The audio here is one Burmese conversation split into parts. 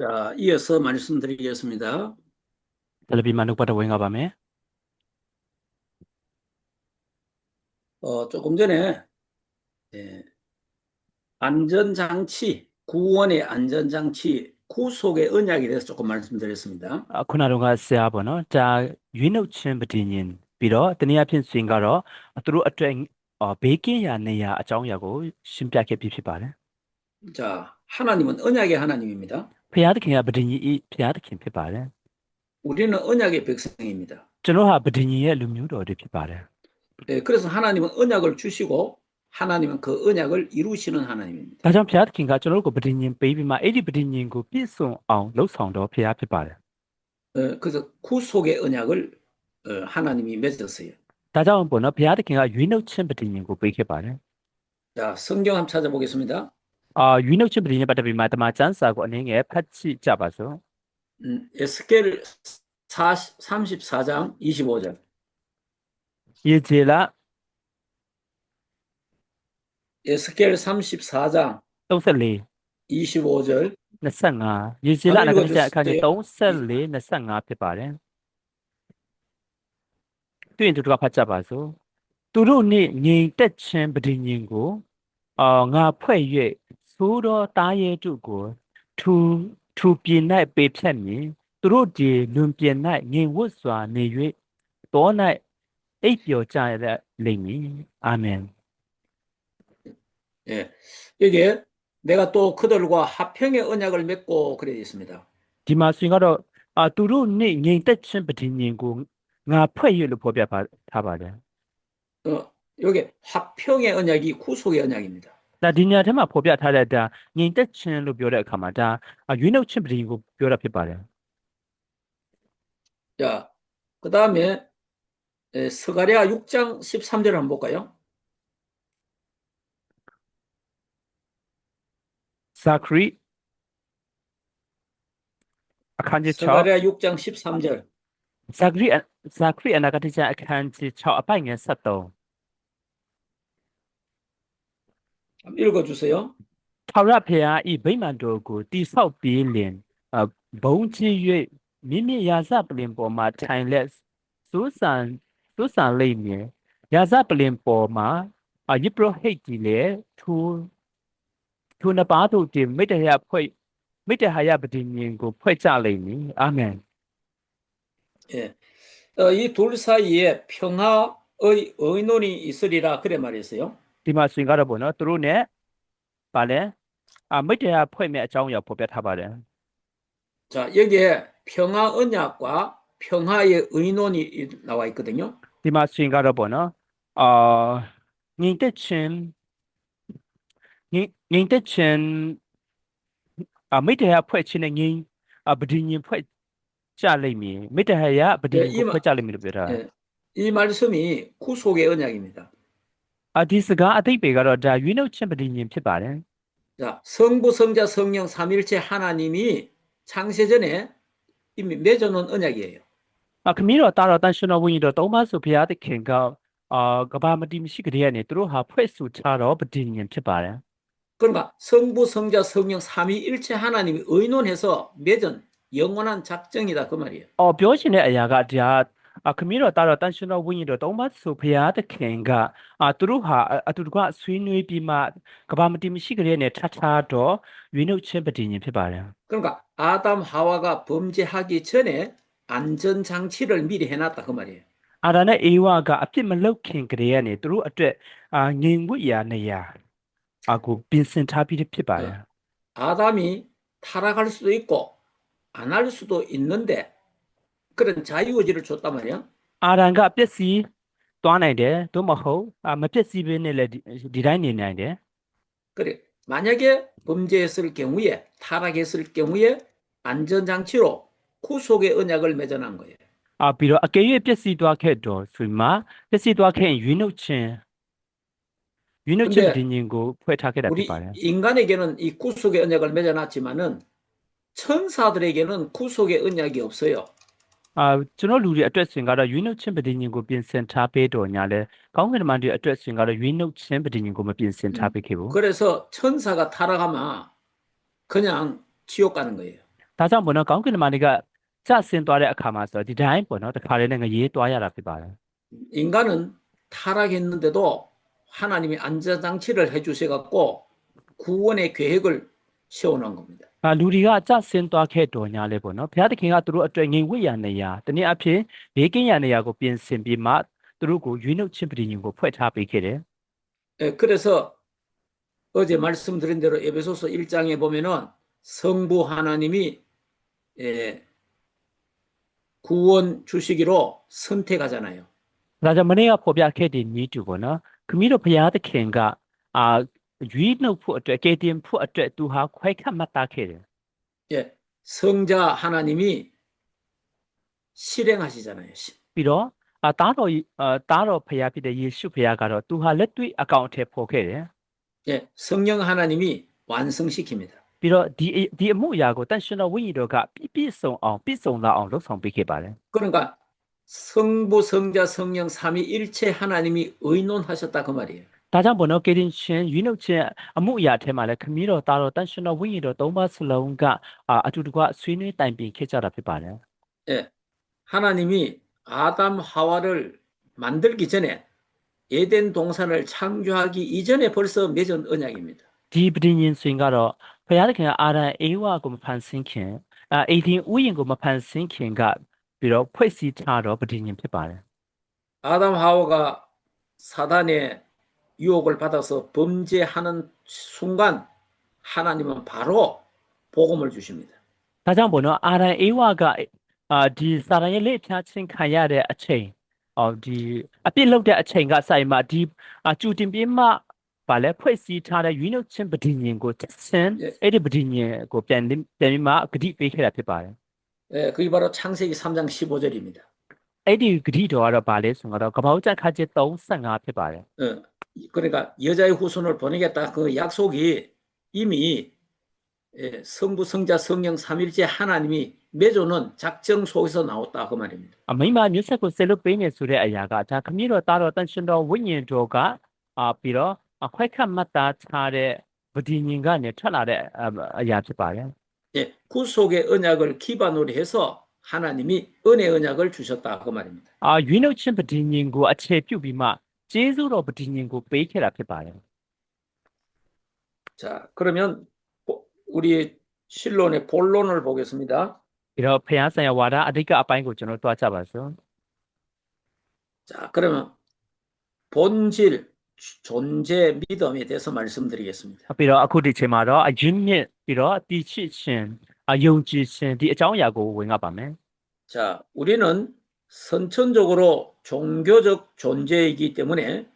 자, 이어서 말씀드리겠습니다. Terlebih mana pada wenga ba me? 조금 전에 예, 안전장치, 구원의 안전장치, 구속의 언약에 대해서 조금 말씀드렸습니다. Kuna ronga sia ba no. Ta yinok chin badinin. ပြီးတော့တနည်းအားဖြင့်ဆိုရင်ကတော့သူတို့အတွက်ဘေးကင်းရာနေရာအကြောင်းအရာကိုရှင်းပြခဲ့ပြီးဖြစ်ပါတယ် 자, 하나님은 언약의 하나님입니다. ဖျားသခင်ကဗဒင်ကြီးဖျားသခင်ဖြစ်ပါတယ် 우리는 언약의 백성입니다. ကျွန်တော်ဟာဗဒင်ကြီးရဲ့လူမျိုးတော်တွေဖြစ်ပါတယ် 예, 그래서 하나님은 언약을 주시고 하나님은 그 언약을 이루시는 하나님입니다. ဒါကြောင့်ဖျားသခင်ကကျွန်တော်တို့ကိုဗဒင်ကြီးပေးပြီးမှအဲ့ဒီဗဒင်ကြီးကိုပြည့်စုံအောင်လှုပ်ဆောင်တော်ဖျားဖြစ်ပါတယ် 그래서 구속의 언약을 하나님이 맺었어요. ဒါကြောင့်ပေါ့နော်ဖျားသခင်ကရွေးနှုတ်ခြင်းဗဒင်ကြီးကိုပေးခဲ့ပါတယ် 자, 성경 한번 찾아보겠습니다. ရွေးနှုတ်ခြင်းဗဒင်ကြီးပတ်သက်ပြီးမှတမန်ကျမ်းစာကိုအနေငယ်ဖတ်ကြည့်ကြပါစို့ 에스겔 34장 25절. ယေဂျေလ 에스겔 34장 34 25절. 25ယေဂျေလအနာဂတ်ကျမ်းအခန်းကြီး34 25ဖြစ်ပါတယ်တွေ့ရင်သူတို့ကဖတ်ကြပါစို့သူတို့နှင့်ငြိမ်သက်ခြင်းပဋိညာဉ်ကိုငါဖွဲ့၍သိုးတော်တားရဲတို့ကိုထူပြင်း၌ပေဖြတ်မည်သူတို့ဒီလွန်ပြင်း၌ငြိမ်ဝတ်စွာနေ၍တော၌အိပ်ပျော်ကြရလိမ့်မည်အာမင် 예, 여기에 내가 또 그들과 화평의 언약을 맺고 그래 있습니다. ဒီမှာဆိုရင်ကတော့သူတို့နှင့်ငြိမ်သက်ခြင်းပဋိညာဉ်ကိုငါဖွဲ့၍လို့ဖော်ပြထားပါတယ် 여기 화평의 언약이 구속의 언약입니다. ဒါဒီနေရာထဲမှာဖော်ပြထားတဲ့ဒါငြိမ်သက်ခြင်းလို့ပြောတဲ့အခါမှာဒါရွေးနှုတ်ခြင်းပဋိညာဉ်ကိုပြောတာဖြစ်ပါတယ် 자, 그 다음에 스가랴 6장 13절 한번 볼까요? ဇာခရီအခန်းကြီး6 스가랴 6장 13절. ဇာခရီအနာဂတ်ကျမ်းအခန်းကြီး6အပိုင်ငယ်73 한번 읽어주세요. ထာဝရဘုရားဤဗိမာန်တော်ကိုတိဆောက်ပြီးလင်ဘုံကြီး၍မိမိရာဇပလင်ပေါ်မှာထိုင်လက်စိုးစံလိမ့်မည်ရာဇပလင်ပေါ်မှာယပရဟိတ်ကြီးလေထိုနှစ်ပါးတို့ဒီမိတ္တဟာယပဋိညာဉ်ကိုဖွဲ့ကြလိမ့်မည်အာမင် 예, 이 둘 사이에 평화의 의논이 있으리라 그래 말했어요. ဒီမှာဆိုရင်ကတော့ပေါ့နော်သူတို့ ਨੇ ဗာလဲမိတ္တဟာယဖွဲ့မဲ့အကြောင်းအရာဖော်ပြထားပါတယ် 자, 여기에 평화 언약과 평화의 의논이 나와 있거든요. ဒီမှာဆိုရင်ကတော့ပေါ့နော်ငြိမ်သက်ခြင်းမိတ္တဟာယဖွဲ့ခြင်းနဲ့ငြိမ်ပဋိညာဉ်ဖွဲ့ကြလိမ့်မည်မိတ္တဟာယပဋိညာဉ်ကိုဖွဲ့ကြလိမ့်မည်လို့ပြောတာ 예, 이 말씀이 구속의 언약입니다. ဒီစကားအတိတ်ပေကတော့ဒါရွေးနှုတ်ခြင်းပဋိညာဉ်ဖြစ်ပါတယ် 자, 성부, 성자, 성령 삼일체 하나님이 창세 전에 이미 맺어놓은 언약이에요. ခမည်းတော်တာတော်တန်ရှင်တော်ဝိညာဉ်တော်သုံးပါးဆိုဘုရားသခင်ကကဘာမတိမရှိကြတဲ့နေသူတို့ဟာဖွဲ့စုထားတော့ပဋိညာဉ်ဖြစ်ပါတယ် 그러니까 성부, 성자, 성령 삼위일체 하나님이 의논해서 맺은 영원한 작정이다 그 말이에요. ပြောချင်တဲ့အရာကဒါခမည်းတော်တာတော်တန်ရှင်တော်ဝိညာဉ်တော်သုံးပါးဆိုဘုရားသခင်ကသူတို့ဟာအတူတကွဆွေးနွေးပြီးမှကဘာမတိမရှိကြတဲ့နေထားတော့ရွေးနှုတ်ခြင်းပဋိညာဉ်ဖြစ်ပါတယ် 그러니까 아담 하와가 범죄하기 전에 안전장치를 미리 해놨다 그 말이에요. အာဒါနဲ့အေဝါကအပြစ်မလုပ်ခင်ကတည်းကနေသူတို့အတွက်ငြိမ်ဝတ်ရာနေရာကိုပြင်ဆင်ထားပြီးဖြစ်ပါတယ် 아담이 타락할 수도 있고 안 할 수도 있는데 그런 자유의지를 줬단 말이에요. အာဒံကပျက်စီးသွားနိုင်တယ်သို့မဟုတ်မပျက်စီးဘဲနဲ့လည်းဒီတိုင်းနေနိုင်တယ် 그래 만약에 범죄했을 경우에 타락했을 경우에 안전장치로 구속의 언약을 맺어놓은 거예요. ပြီးတော့အကယ်၍ပျက်စီးသွားခဲ့တော့ဆိုမှပျက်စီးသွားခဲ့ရင်ရွေးနှုတ်ခြင်းပဋိညာဉ်ကိုဖွဲ့ထားခဲ့တာဖြစ် 우리 ပါတယ် 인간에게는 이 구속의 언약을 맺어놨지만은 천사들에게는 구속의 언약이 없어요. ကျွန်တော်လူတွေအတွက်ဆိုရင်ကတော့ရွေးနှုတ်ခြင်းပဋိညာဉ်ကိုပြင်ဆင်ထားပေးတော့ညာလဲကောင်းကင်တမန်တွေအတွက်ဆိုရင်ကတော့ရွေးနှုတ်ခြင်းပဋိညာဉ်ကိုမပြင်ဆင်ထားပေးခဲ့ဘူး 그래서 천사가 타락하면 그냥 지옥 가는 거예요. ဒါကြောင့်ဘောနော်ကောင်းကင်တမန်တွေကကျဆင်းသွားတဲ့အခါမှာဆိုတော့ဒီတိုင်းပေါ့နော်တခါတည်းနဲ့ငရေသွားရတာဖြစ်ပါတယ် 인간은 타락했는데도 하나님이 안전장치를 해주셔갖고 구원의 계획을 세워놓은 겁니다. လူတွေကကြဆင်းသွားခဲ့တော်ညာလဲပေါ့နော်ဘုရားသခင်ကသူတို့အတွက်ငြိမ်ဝှက်ရနေရတနည်းအားဖြင့်ဘေးကင်းရနေရကိုပြင်ဆင်ပြီးမှသူတို့ကိုရွေးနှုတ်ခြင်းပဋိညာဉ်ကိုဖွဲ့ထားပေးခဲ့တယ် 그래서 어제 말씀드린 대로 에베소서 1장에 보면은 성부 하나님이 구원 주시기로 선택하잖아요. ဒါကြောင့်မနေ့ကဖော်ပြခဲ့တဲ့ဤတူပေါ့နော်ခမည်းတော်ဘုရားသခင်ကရွေးနှုတ်ဖို့အတွက်ကယ်တင်ဖို့အတွက်သူဟာခွဲခတ်မှတ်သားခဲ့တယ် 예, 성자 하나님이 실행하시잖아요. ပြီးတော့သားတော်ဘုရားဖြစ်တဲ့ယေရှုဘုရားကတော့သူဟာလက်တွေ့အကောင့်အထည်ဖော်ခဲ့တယ် 예, 성령 하나님이 완성시킵니다. ပြီးတော့ဒီအမှုအရာကိုတန်ရှင်တော်ဝိညာဉ်တော်ကပြည့်စုံလာအောင်လုပ်ဆောင်ပေးခဲ့ပါတယ် 그러니까 성부, 성자, 성령 삼위일체 하나님이 의논하셨다 그 말이에요. ဒါကြောင့်ဘောနော်ကေတင်ရှင်ရွေးနှုတ်ခြင်းအမှုအရာထဲမှာလည်းခမည်းတော်သားတော်တန်ရှင်တော်ဝိညာဉ်တော်သုံးပါးစလုံးကအတူတကွဆွေးနွေးတိုင်ပင်ခဲ့ကြတာဖြစ်ပါတယ် 예, 하나님이 아담 하와를 만들기 전에 에덴 동산을 창조하기 이전에 벌써 맺은 언약입니다. ဒီပဋိညာဉ်ဆိုရင်ကတော့ဘုရားသခင်ကအာရန်အေဝါကိုမဖန်ဆင်းခင်အေဒင်ဥယျာဉ်ကိုမဖန်ဆင်းခင်ကပြီးတော့ဖွဲ့စည်းထားတော့ပဋိညာဉ်ဖြစ်ပါတယ် 아담 하와가 사단의 유혹을 받아서 범죄하는 순간 하나님은 바로 복음을 주십니다. ဒါကြောင့်ဘောနော်အာရန်အေဝါကဒီစာရန်ရဲ့လက်ဖြာချင်းခံရတဲ့အချိန်ဒီအပြစ်လုပ်တဲ့အချိန်ကစိုင်မှာဒီကျူတင်ပြင်းမှဗာလဲဖွဲ့စည်းထားတဲ့ရွေးနှုတ်ခြင်းပဋိညာဉ်ကိုချက်ချင်းအဲ့ဒီပဋိညာဉ်ကိုပြန်ပြီးမှဂတိပေးခဲ့တာဖြစ်ပါတယ် 예, 그게 바로 창세기 3장 15절입니다. အဲ့ဒီဂတိတော်ကတော့ဗာလဲဆိုတော့ကပ္ပဦးကျမ်းခန်းကျ35ဖြစ်ပါတယ် 그러니까 여자의 후손을 보내겠다 그 약속이 이미 성부, 성자, 성령 삼일체 하나님이 맺어놓은 작정 속에서 나왔다 그 말입니다. မိမမျိုးဆက်ကိုဆက်လုပ်ပေးနေဆိုတဲ့အရာကဒါခမည်းတော်သားတော်တန်ရှင်တော်ဝိညာဉ်တော်ကပြီးတော့ခွဲခတ်မှတ်သားထားတဲ့ပဋိညာဉ်ကနေထွက်လာတဲ့အရာဖြစ်ပါတယ် 예, 구속의 언약을 기반으로 해서 하나님이 은혜 언약을 주셨다 그 말입니다. ရွေးနှုတ်ခြင်းပဋိညာဉ်ကိုအခြေပြုပြီးမှကျေးဇူးတော်ပဋိညာဉ်ကိုပေးခဲ့တာဖြစ်ပါတယ် 자, 그러면 우리 신론의 본론을 보겠습니다. ပြီးတော့ဖျားဆိုင်ရာဝါဒအဓိကအပိုင်းကိုကျွန်တော်တွားကြပါစို့ 자, 그러면 본질, 존재, 믿음에 대해서 말씀드리겠습니다. ပြီးတော့အခုဒီချိန်မှာတော့အရင်မြင့်ပြီးတော့တည်ရှိခြင်းယုံကြည်ခြင်းဒီအကြောင်းအရာကိုဝင်ရပါမယ် 자, 우리는 선천적으로 종교적 존재이기 때문에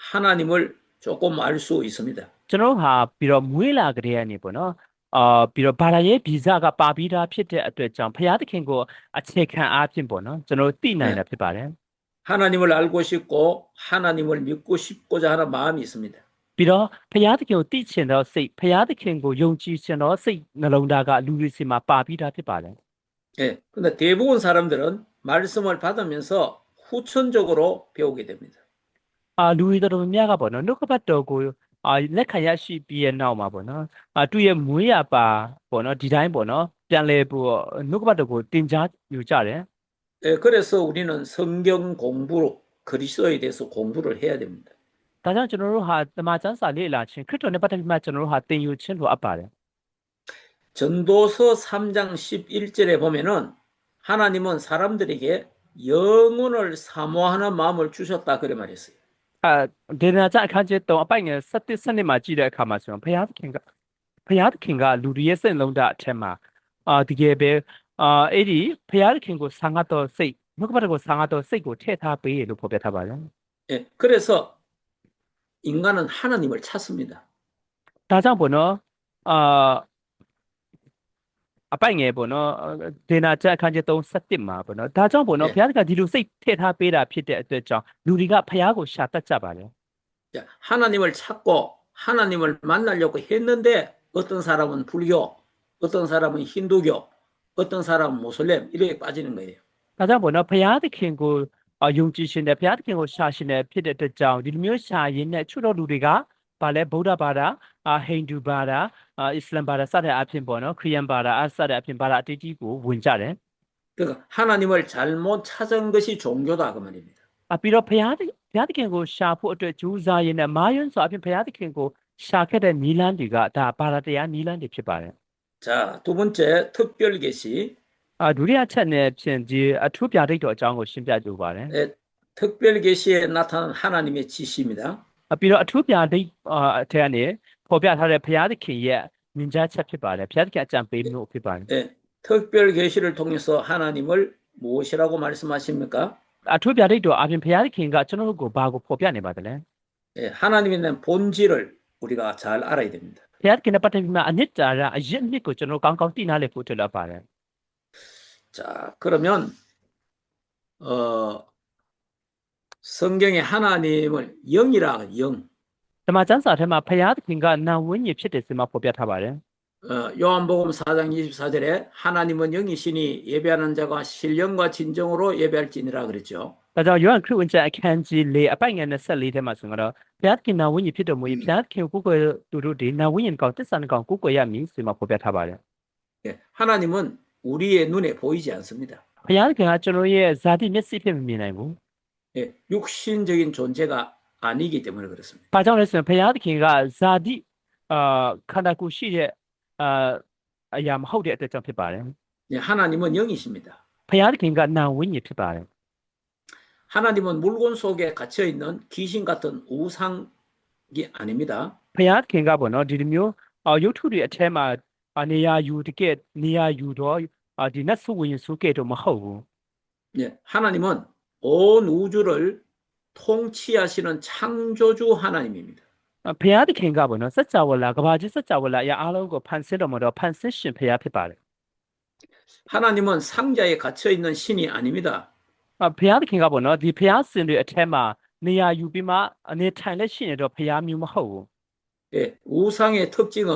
하나님을 조금 알 수 있습니다. ကျွန်တော်ဟာပြီးတော့မွေးလာကြတဲ့အနေပေါ့နော်ပြီးတော့ဘာသာရေးဗီဇကပါပြီးသားဖြစ်တဲ့အတွက်ကြောင့်ဘုရားသခင်ကိုအခြေခံအားဖြင့်ပေါ့နော်ကျွန်တော်သိနိုင်တာဖြစ်ပါတယ် 하나님을 알고 싶고 하나님을 믿고 싶고자 하는 마음이 있습니다. ပြီးတော့ဘုရားသခင်ကိုသိချင်သောစိတ်ဘုရားသခင်ကိုယုံကြည်ချင်သောစိတ်နှလုံးသားကလူတွေစီမှာပါပြီးသားဖြစ်ပါတယ် 예, 근데 대부분 사람들은 말씀을 받으면서 후천적으로 배우게 됩니다. လူတွေတော်တော်များများကပေါ့နော်နှုတ်ကပတ်တော်ကိုလက်ခံရရှိပြီးရဲ့နောက်မှာပေါ့နော်သူ့ရဲ့မွေးရပါပေါ့နော်ဒီတိုင်းပေါ့နော်ပြန်လဲပို့နှုတ်ကပတ်တော်ကိုတင်ကြားယူကြတယ် 예, 그래서 우리는 성경 공부로 그리스도에 대해서 공부를 해야 됩니다. ဒါကြောင့်ကျွန်တော်တို့ဟာတမန်ကျမ်းစာလေ့လာခြင်းခရစ်တော်နဲ့ပတ်သက်ပြီးမှကျွန်တော်တို့ဟာသင်ယူခြင်းလိုအပ်ပါတယ် 전도서 3장 11절에 보면은 하나님은 사람들에게 영혼을 사모하는 마음을 주셨다 그래 말했어요. ဒေနာကျအခန်းကျ3အပိုင်ငယ်7စနစ်မှာကြည့်တဲ့အခါမှာဆိုရင်ဘုရားသခင်ကလူတွေရဲ့စိတ်လုံးသားအထက်မှာတကယ်ပဲအဲ့ဒီဘုရားသခင်ကိုဆာငတ်တော်စိတ်နှုတ်ကပတ်တော်ကိုဆာငတ်တော်စိတ်ကိုထည့်ထားပေးလို့ဖော်ပြထားပါတယ် 예, 그래서 인간은 하나님을 찾습니다. ဒါကြောင့်ပေါ့နော်အပိုင်ငယ်ပေါ့နော်ဒေနာကျအခန်းကျ3 7မှာပေါ့နော်ဒါကြောင့်ပေါ့နော်ဘုရားသခင်ဒီလိုစိတ်ထည့်ထားပေးတာဖြစ်တဲ့အတွက်ကြောင့်လူတွေကဘုရားကိုရှာတတ်ကြပါတယ် 자, 하나님을 찾고 하나님을 만나려고 했는데 어떤 사람은 불교, 어떤 사람은 힌두교, 어떤 사람은 모슬렘 이렇게 빠지는 거예요. ဒါကြောင့်ပေါ့နော်ဘုရားသခင်ကိုယုံကြည်ရှင်တဲ့ဘုရားသခင်ကိုရှာရှင်တဲ့ဖြစ်တဲ့အတွက်ကြောင့်ဒီလိုမျိုးရှာရင်းနဲ့ချွတ်တော်လူတွေက ဘာလဲဗုဒ္ဓဘာသာဟိန္ဒူဘာသာအစ္စလာမ်ဘာသာစတဲ့အဖြစ်ပေါ့နော်ခရစ်ယာန်ဘာသာစတဲ့အဖြစ်ဘာသာအတေးကြီးကိုဝင်ကြတယ် 그러니까 하나님을 잘못 찾은 것이 종교다 그 말입니다. ပြီးတော့ဘုရားသခင်ကိုရှာဖို့အတွက်ကြိုးစားရင်းနဲ့မာယွန်းဆိုအဖြစ်ဘုရားသခင်ကိုရှာခဲ့တဲ့နီလန်းတွေကဒါဘာသာတရားနီလန်းတွေဖြစ်ပါတယ် 자, 두 번째 특별 계시. ဒုတိယချက်နဲ့ဖြင့်ဒီအထူးပြဒိတ်တော်အကြောင်းကိုရှင်းပြကြပါတယ် 특별 계시에 나타난 하나님의 지시입니다. ပြီးတော့အထူးပြဒိတ်အထက်ကနေပေါ်ပြထားတဲ့ဘုရားသခင်ရဲ့မြင်ကြားချက်ဖြစ်ပါတယ်ဘုရားသခင်အကြံပေးမှုဖြစ်ပါတယ် 특별 계시를 통해서 하나님을 무엇이라고 말씀하십니까? အထူးပြဒိတ်တော်အပြင်ဘုရားသခင်ကကျွန်တော်တို့ကိုဘာကိုပေါ်ပြနေပါသလဲ 하나님에 대한 본질을 우리가 잘 알아야 됩니다. ဘုရားသခင်နဲ့ပတ်သက်ပြီးမှအနှစ်ကိုကျွန်တော်ကောင်းကောင်းသိနားလည်ဖို့အတွက်ပါတယ် 자, 그러면 성경에 하나님을 영이라 영. ဓမ္မကျမ်းစာထဲမှာဘုရားသခင်ကနာဝိညာဉ်ဖြစ်တယ်ဆိုမှပေါ်ပြထားပါတယ် 요한복음 4장 24절에 하나님은 영이시니 예배하는 자가 신령과 진정으로 예배할지니라 그랬죠. ဒါကြောင့်ယောဟန်ခရစ်ဝင်ကျမ်းအခန်းကြီး4အပိုင်ငယ်24ထဲမှာဆိုတော့ဘုရားသခင်နာဝိညာဉ်ဖြစ်တော်မူ၏ဘုရားသခင်ကိုကိုယ်သူတို့ဒီနာဝိညာဉ်ကောင်တစ္ဆာန်ကောင်ကိုကိုယ်ရမည်ဆိုမှပေါ်ပြထားပါတယ် 하나님은 우리의 눈에 보이지 않습니다. ဘုရားသခင်ကကျွန်တော်ရဲ့ဇာတိမျက်စိဖြစ်မမြင်နိုင်ဘူး 육신적인 존재가 아니기 때문에 그렇습니다. ဘာကြောင့်လဲဆိုရင်ဘုရားသခင်ကဇာတိခန္ဓာကိုယ်ရှိတဲ့အရာမဟုတ်တဲ့အတွက်ကြောင့်ဖြစ်ပါတယ် 하나님은 영이십니다. ဘုရားသခင်ကနာဝိညာဉ်ဖြစ်ပါတယ် 하나님은 물건 속에 갇혀 있는 귀신 같은 우상이 아닙니다. ဘုရားသခင်ကပေါ့နော်ဒီလိုမျိုးရုပ်ထုတွေအထက်မှာနေရာယူတော့ဒီနတ်ဆိုဝင်ဆိုကဲတော့မဟုတ်ဘူး 하나님은 온 우주를 통치하시는 창조주 하나님입니다. ဘုရားသခင်ကပေါ့နော်စัจ java လာကဘာကြီးစัจ java လာအရာအားလုံးကိုဖန်ဆင်းတော်မူတော့ဖန်ဆင်းရှင်ဘုရားဖြစ်ပါတယ် 하나님은 상자에 갇혀 있는 신이 아닙니다. ဘုရားသခင်ကပေါ့နော်ဒီဘုရားစင်တွေအထက်မှာနေရာယူပြီးမှအနေထိုင်လက်ရှိနေတော့ဘုရားမျိုးမဟုတ်ဘူး 우상의 특징은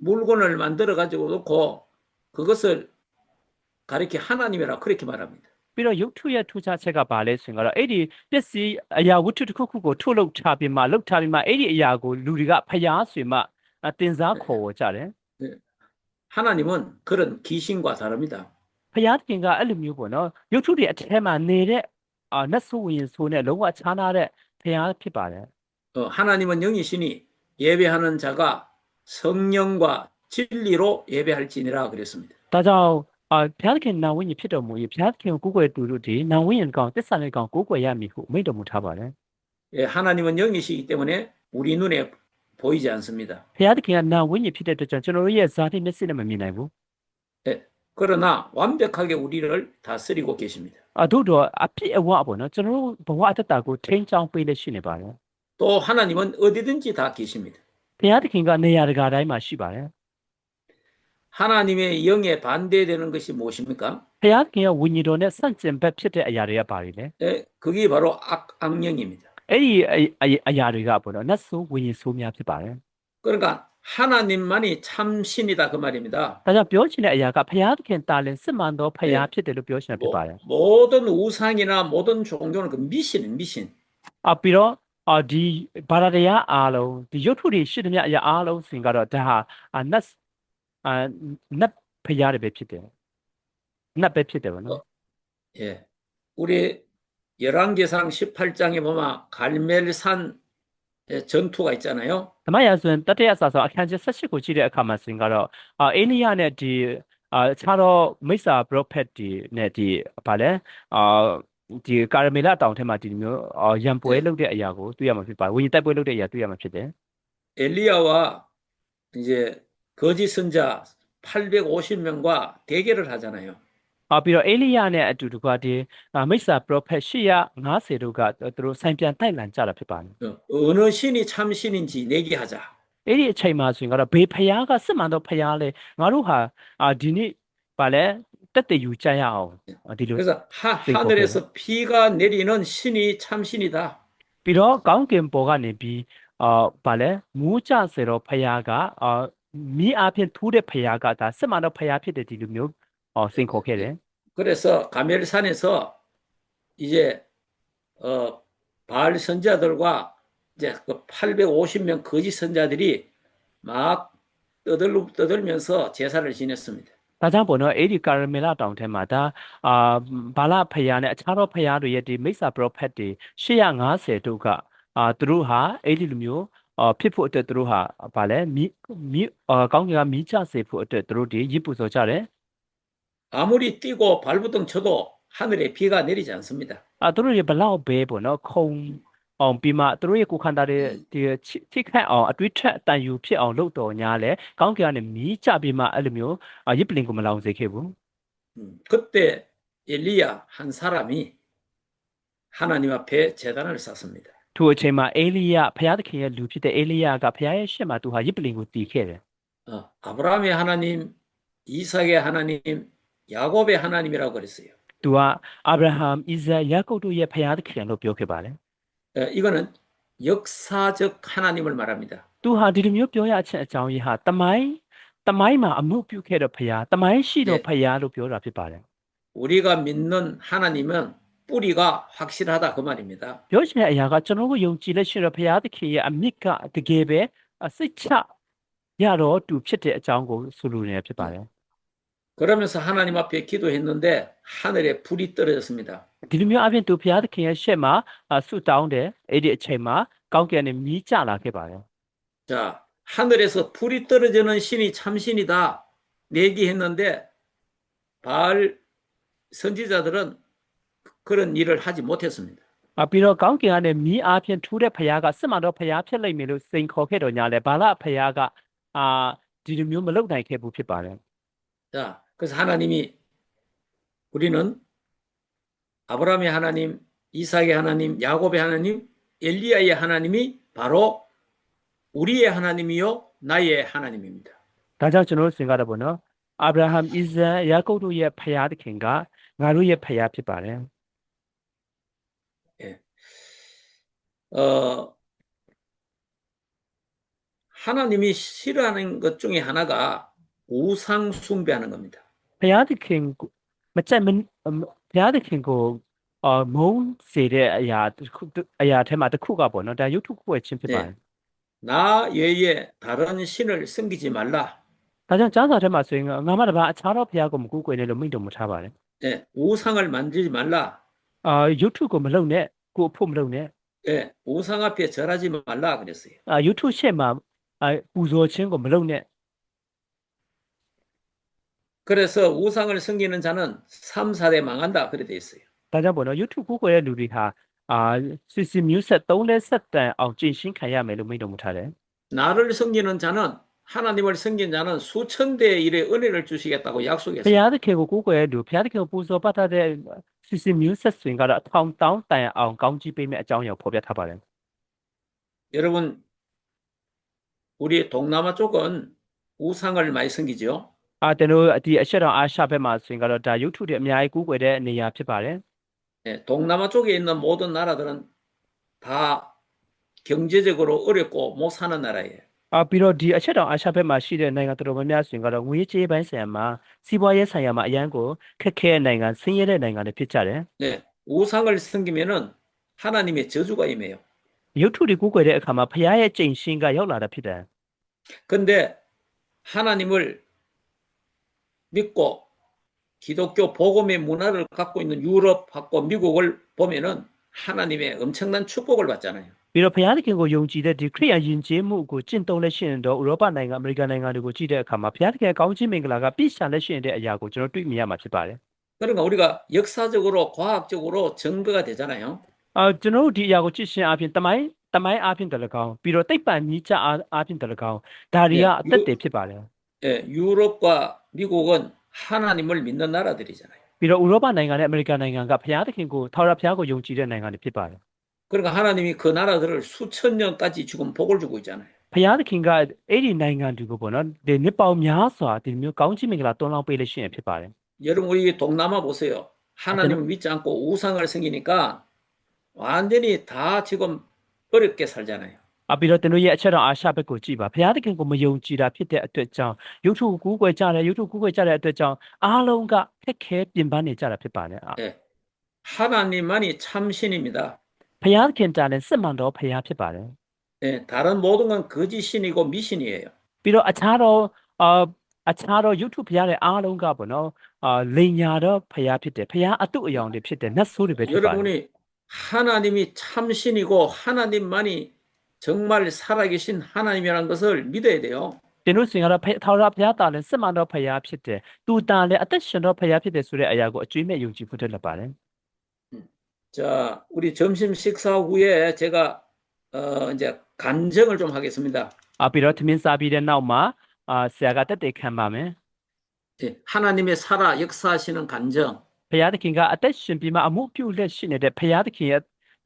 물건을 만들어 가지고 놓고 그것을 가리켜 하나님이라 그렇게 말합니다. ပြီးတော့ရုပ်ထုရဲ့ထူးခြားချက်ကဘာလဲဆိုရင်ကတော့အဲ့ဒီပစ္စည်းအရာဝတ္ထုတစ်ခုခုကိုထုတ်လုပ်ထားပြီးမှလုပ်ထားပြီးမှအဲ့ဒီအရာကိုလူတွေကဖျားဆိုမှတင်စားခေါ်ဝေါ်ကြတယ် 하나님은 그런 귀신과 다릅니다. ဘုရားသခင်ကအဲ့လိုမျိုးပေါ့နော်ရုပ်ထုတွေအထက်မှာနေတဲ့နတ်ဆိုးဝင်ဆိုးနဲ့လုံးဝခြားနာတဲ့ဘုရားဖြစ်ပါတယ် 하나님은 영이시니 예배하는 자가 성령과 진리로 예배할지니라 그랬습니다. ဒါကြောင့်ဘုရားသခင်နာဝိညာဉ်ဖြစ်တော်မူ၏ဘုရားသခင်ကိုကိုယ်ကွယ်သူတို့ဒီနာဝိညာဉ်ကောင်သစ္စာနဲ့ကောင်ကိုယ်ကွယ်ရမည်ဟုမိန့်တော်မူထားပါတယ် 하나님은 영이시기 때문에 우리 눈에 보이지 않습니다. ဘုရားသခင်ကနာဝိညာဉ်ဖြစ်တဲ့အတွက်ကြောင့်ကျွန်တော်တို့ရဲ့ဇာတိမျက်စိနဲ့မမြင်နိုင်ဘူး 그러나 완벽하게 우리를 다스리고 계십니다. သို့တော့အဖြစ်အဝပေါ့နော်ကျွန်တော်တို့ဘဝအတ္တကိုထိန်းချောင်းပေးလက်ရှိနေပါတယ် 또 하나님은 어디든지 다 계십니다. ဘုရားသခင်ကနေရာတကာတိုင်းမှာရှိပါတယ် 하나님의 영에 반대되는 것이 무엇입니까? ဘုရားသခင်ရဲ့ဝိညာဉ်တော်နဲ့ဆန့်ကျင်ဘက်ဖြစ်တဲ့အရာတွေကဘာတွေလဲ 그게 바로 악령입니다. အဲ့ဒီအရာတွေကပေါ့နော်နတ်ဆိုးဝိညာဉ်ဆိုးများဖြစ်ပါတယ် 그러니까 하나님만이 참신이다 그 말입니다. ဒါကြောင့်ပြောချင်တဲ့အရာကဘုရားသခင်တာလင်စစ်မှန်သောဘုရားဖြစ်တယ်လို့ပြောချင်တာဖြစ်ပါတယ် 모든 우상이나 모든 종교는 그 미신. ပြီးတော့ဒီဘာသာတရားအားလုံးဒီရုပ်ထုတွေရှိသမျှအရာအားလုံးဆိုရင်ကတော့ဒါဟာနတ်ဘုရားတွေပဲဖြစ်တယ်နတ်ပဲဖြစ်တယ်ဗောနော် 예. 우리 열왕기상 18장에 보면 갈멜산 전투가 있잖아요. ဓမ္မရာဆိုရင်တတိယစာဆောင်အခန်းကြီး 18ကိုကြည့်တဲ့အခါမှာဆိုရင်ကတော့အိန္ဒိယနဲ့ဒီခြားတော့မိစ္ဆာ prophet ဒီနဲ့ဒီဗာလဲဒီကာရမေလတောင်ထဲမှာဒီမျိုးရံပွဲလုပ်တဲ့အရာကိုတွေ့ရမှာဖြစ်ပါတယ်ဝိညာဉ်တိုက်ပွဲလုပ်တဲ့အရာတွေ့ရမှာဖြစ်တယ် 엘리야와 이제 거짓 선자 850명과 대결을 하잖아요. ပြီးတော့အေလိယနဲ့အတူတကွဒီမိစ္ဆာ prophet 850တို့ကသူတို့ဆိုင်ပြန်တိုက်လန်ကြတာဖြစ်ပါတယ် 어느 신이 참신인지 내기하자. အဲ့ဒီအချိန်မှာဆိုရင်ကတော့ဘေးဖျားကစစ်မှန်တော့ဖျားလဲငါတို့ဟာဒီနေ့ဗာလဲတက်တည်ယူကြရအောင်ဒီလို 그래서 하늘에서 피가 내리는 신이 참신이다. ပြီးတော့ကောင်းကင်ပေါ်ကနေပြီးဗာလဲမူးကြစေတော့ဖျားကမိအားဖြင့်ထူးတဲ့ဖျားကဒါစစ်မှန်တော့ဖျားဖြစ်တယ်ဒီလိုမျိုးစိန်ခေါ်ခဲ့တယ် 그래서 가멜산에서 이제 바알 선자들과 이제 그 850명 거짓 선자들이 막 떠들면서 제사를 지냈습니다. ဒါကြောင့်ပေါ့နော်အဲ့ဒီကာရမေလတောင်ထဲမှာဒါအာဘာလဖယားနဲ့အခြားသောဖယားတွေရဲ့ဒီမိစ္ဆာပရောဖက်တွေ850တို့ကသူတို့ဟာအဲ့ဒီလိုမျိုးဖြစ်ဖို့အတွက်သူတို့ဟာဗာလဲမိကောင်းကင်ကမိချစေဖို့အတွက်သူတို့ဒီရစ်ပူဇော်ကြတယ် 아무리 뛰고 발부둥 쳐도 하늘에 비가 내리지 않습니다. သူတို့တွေဘလောက်ပဲပေါ့နော်ခုံအောင်ပြီးမှသူတို့ရဲ့ကိုယ်ခန္ဓာတွေဒီထိခတ်အောင်အတွေးထက်အတန်ယူဖြစ်အောင်လုပ်တော်ညာလဲကောင်းကင်ကနေမီးချပြီးမှအဲ့လိုမျိုးရစ်ပလင်ကိုမလောင်စေခဲ့ဘူး 그때 엘리야 한 사람이 하나님 앞에 제단을 쌓습니다. ထိုအချိန်မှာအေလိယဘုရားသခင်ရဲ့လူဖြစ်တဲ့အေလိယကဘုရားရဲ့ရှေ့မှာသူဟာရစ်ပလင်ကိုတည်ခဲ့တယ် 아브라함의 하나님, 이삭의 하나님, 야곱의 하나님이라고 그랬어요. သူကအာဗြဟံဣဇက်ယာကုပ်တို့ရဲ့ဘုရားသခင်လို့ပြောခဲ့ပါတယ် 이거는 역사적 하나님을 말합니다. သူဟာဒီလိုမျိုးပြောရခြင်းအကြောင်းရင်းဟာတမိုင်းမှာအမှုပြုခဲ့တဲ့ဘုရားတမိုင်းရှိတော့ဘုရားလို့ပြောတာဖြစ်ပါတယ် 우리가 믿는 하나님은 뿌리가 확실하다 그 말입니다. ပြောချင်တဲ့အရာကကျွန်တော်တို့ယုံကြည်လက်ရှိတော့ဘုရားသခင်ရဲ့အမြစ်ကတကယ်ပဲစိတ်ချရတော့သူဖြစ်တဲ့အကြောင်းကိုဆိုလိုနေဖြစ်ပါတယ် 그러면서 하나님 앞에 기도했는데 하늘에 불이 떨어졌습니다. ဒီလိုမျိုးအပြင်သူဘုရားသခင်ရဲ့ရှေ့မှာဆုတောင်းတယ်အဲ့ဒီအချိန်မှာကောင်းကင်ကနေမြည်ကျလာခဲ့ပါတယ် 자, 하늘에서 불이 떨어지는 신이 참신이다 얘기했는데 바알 선지자들은 그런 일을 하지 못했습니다. ပြီးတော့ကောင်းကင်ကနေမြည်အားဖြင့်ထူးတဲ့ဘုရားကစစ်မှန်တော့ဘုရားဖြစ်လိမ့်မယ်လို့စိန်ခေါ်ခဲ့တော့ညာလဲဘာလဘုရားကဒီလိုမျိုးမလုပ်နိုင်ခဲ့ဘူးဖြစ်ပါတယ် 자, 그래서 하나님이 우리는 아브라함의 하나님, 이삭의 하나님, 야곱의 하나님, 엘리야의 하나님이 바로 우리의 하나님이요 나의 하나님입니다. ဒါကြောင့်ကျွန်တော်တို့သင်ကြတာပေါ့နော်အာဗြဟံဣဇက်ယာကုပ်တို့ရဲ့ဘုရားသခင်ကငါတို့ရဲ့ဘုရားဖြစ်ပါတယ် 하나님이 싫어하는 것 중에 하나가 우상 숭배하는 겁니다. ဘုရားသခင်မကြိုက်ဘုရားသခင်ကိုမုန်းစေတဲ့အရာထဲမှာတစ်ခုကပေါ့နော်ဒါရုပ်ထုကိုချင်းဖြစ်ပါတယ် 나 외에 다른 신을 섬기지 말라. ဒါကြောင့်ကျမ်းစာထဲမှာဆိုရင်ငါမှတပါအခြားသောဘုရားကိုမကူးကွယ်နဲ့လို့မိန့်တော်မူထားပါတယ် 우상을 만지지 말라. ရုပ်ထုကိုမလုံနဲ့ကိုအဖို့မလုံနဲ့ 우상 앞에 절하지 말라 그랬어요. ရုပ်ထုရှေ့မှာပူဇော်ခြင်းကိုမလုံနဲ့ 그래서 우상을 섬기는 자는 3, 4대 망한다 그래 돼 있어요. ဒါကြောင့်ပေါ့နော်ရုပ်ထုကိုကိုယ်ရဲ့လူတွေဟာစစ်စစ်မျိုးဆက်3လက်ဆက်တန်အောင်ကျင့်ရှင်းခံရမယ်လို့မိန့်တော်မူထားတယ် 나를 섬기는 자는 하나님을 섬긴 자는 수천 대의 일의 은혜를 주시겠다고 ဘု 약속했어요. ရားသခင်ကိုကိုယ်ရဲ့လူဘုရားသခင်ကိုပူဇော်ပတ်တဲ့စစ်စစ်မျိုးဆက်ဆိုရင်ကတော့အထောင်တောင်းတန်အောင်ကောင်းကြီးပေးမယ့်အကြောင်းအရာဖော်ပြထားပါတယ် 여러분 우리 동남아 쪽은 우상을 많이 섬기죠. ကျွန်တော်ဒီအရှေ့တောင်အာရှဘက်မှာဆိုရင်ကတော့ဒါရုပ်ထုတွေအများကြီးကူးကွယ်တဲ့နေရာဖြစ်ပါတယ် 동남아 쪽에 있는 모든 나라들은 다 경제적으로 어렵고 못 사는 나라예요. ပြီးတော့ဒီအချက်တောင်အာရှဘက်မှာရှိတဲ့နိုင်ငံတော်တော်များများဆိုရင်ကတော့ငွေကြေးပိုင်းဆိုင်ရာမှာစီးပွားရေးဆိုင်ရာမှာအရန်ကိုခက်ခဲတဲ့နိုင်ငံဆင်းရဲတဲ့နိုင်ငံတွေဖြစ်ကြတယ် 우상을 섬기면은 하나님의 저주가 임해요. ရုပ်ထုတွေကူးကွယ်တဲ့အခါမှာဘုရားရဲ့ကြိမ်ရှင်းကရောက်လာတာဖြစ်တယ် 근데 하나님을 믿고 기독교 복음의 문화를 갖고 있는 유럽하고 미국을 보면은 하나님의 엄청난 축복을 받잖아요. ပြီးတော့ဘုရားသခင်ကိုယုံကြည်တဲ့ဒီခရိယာယဉ်ကျေးမှုကိုကျင့်သုံးလက်ရှိရင်တော့ဥရောပနိုင်ငံအမေရိကန်နိုင်ငံတွေကိုကြည့်တဲ့အခါမှာဘုရားသခင်ကောင်းချီးမင်္ဂလာကပြည့်စုံလက်ရှိတဲ့အရာကိုကျွန်တော်တွေ့မြင်ရမှာဖြစ်ပါတယ် 그러니까 우리가 역사적으로 과학적으로 증거가 되잖아요. ကျွန်တော်တို့ဒီအရာကိုကြည့်ရှင်အပြင်တမိုင်းအားဖြင့်တလကောင်းပြီးတော့တိတ်ပံမြစ်ချအားဖြင့်တလကောင်းဒါတွေကအသက်တွေဖြစ်ပါတယ် 유럽과 미국은 하나님을 믿는 나라들이잖아요. ပြီးတော့ဥရောပနိုင်ငံနဲ့အမေရိကန်နိုင်ငံကဘုရားသခင်ကိုထာဝရဘုရားကိုယုံကြည်တဲ့နိုင်ငံတွေဖြစ်ပါတယ် 그러니까 하나님이 그 나라들을 수천 년까지 지금 복을 주고 있잖아요. ဘုရားသခင်ကအဲ့ဒီနိုင်ငံတွေကိုပေါ့နော်ဒီနှစ်ပေါင်းများစွာဒီမျိုးကောင်းချီးမင်္ဂလာတွန်းလောင်းပေးလို့ရှိရင်ဖြစ်ပါတယ် 여러분 우리 동남아 보세요. 하나님을 믿지 않고 우상을 섬기니까 완전히 다 지금 어렵게 살잖아요. ပြီးတော့ကျွန်တော်ရဲ့အချက်တော်အာရှဘက်ကိုကြည့်ပါဘုရားသခင်ကိုမယုံကြည်တာဖြစ်တဲ့အတွက်ကြောင့်ရုပ်ထုကူးကွယ်ကြတဲ့အတွက်ကြောင့်အားလုံးကခက်ခဲပြင်ပန်းနေကြတာဖြစ်ပါတယ် 하나님만이 참신입니다. ဘုရားသခင်တာလည်းစစ်မှန်တော်ဘုရားဖြစ်ပါတယ် 예, 다른 모든 건 거짓신이고 미신이에요. ပြီးတော့အခြားသော YouTube ဖျားတဲ့အားလုံးကပေါ့နော်လိန်ညာတော့ဖျားဖြစ်တယ်ဖျားအတုအယောင်တွေဖြစ်တယ်နတ်ဆိုးတွေပဲဖြစ်ပါတယ် 여러분이 하나님이 참신이고 하나님만이 정말 살아계신 하나님이라는 것을 믿어야 돼요. တင်တို့စင်ကတော့ထာဝရဘုရားတာလည်းစစ်မှန်သောဖျားဖြစ်တယ်သူတာလည်းအသက်ရှင်သောဖျားဖြစ်တယ်ဆိုတဲ့အရာကိုအကျွေးမဲ့ယုံကြည်ဖို့တက်လက်ပါတယ် 자, 우리 점심 식사 후에 제가 이제 간증을 좀 하겠습니다. ပြီးတော့သမင်းစားပြီးတဲ့နောက်မှာဆရာကတက်တေခံပါမယ် 예, 하나님의 살아 역사하시는 간증. ဖျားသခင်ကအသက်ရှင်ပြီးမှအမှုပြုလက်ရှိနေတဲ့ဖျားသခင်ရဲ့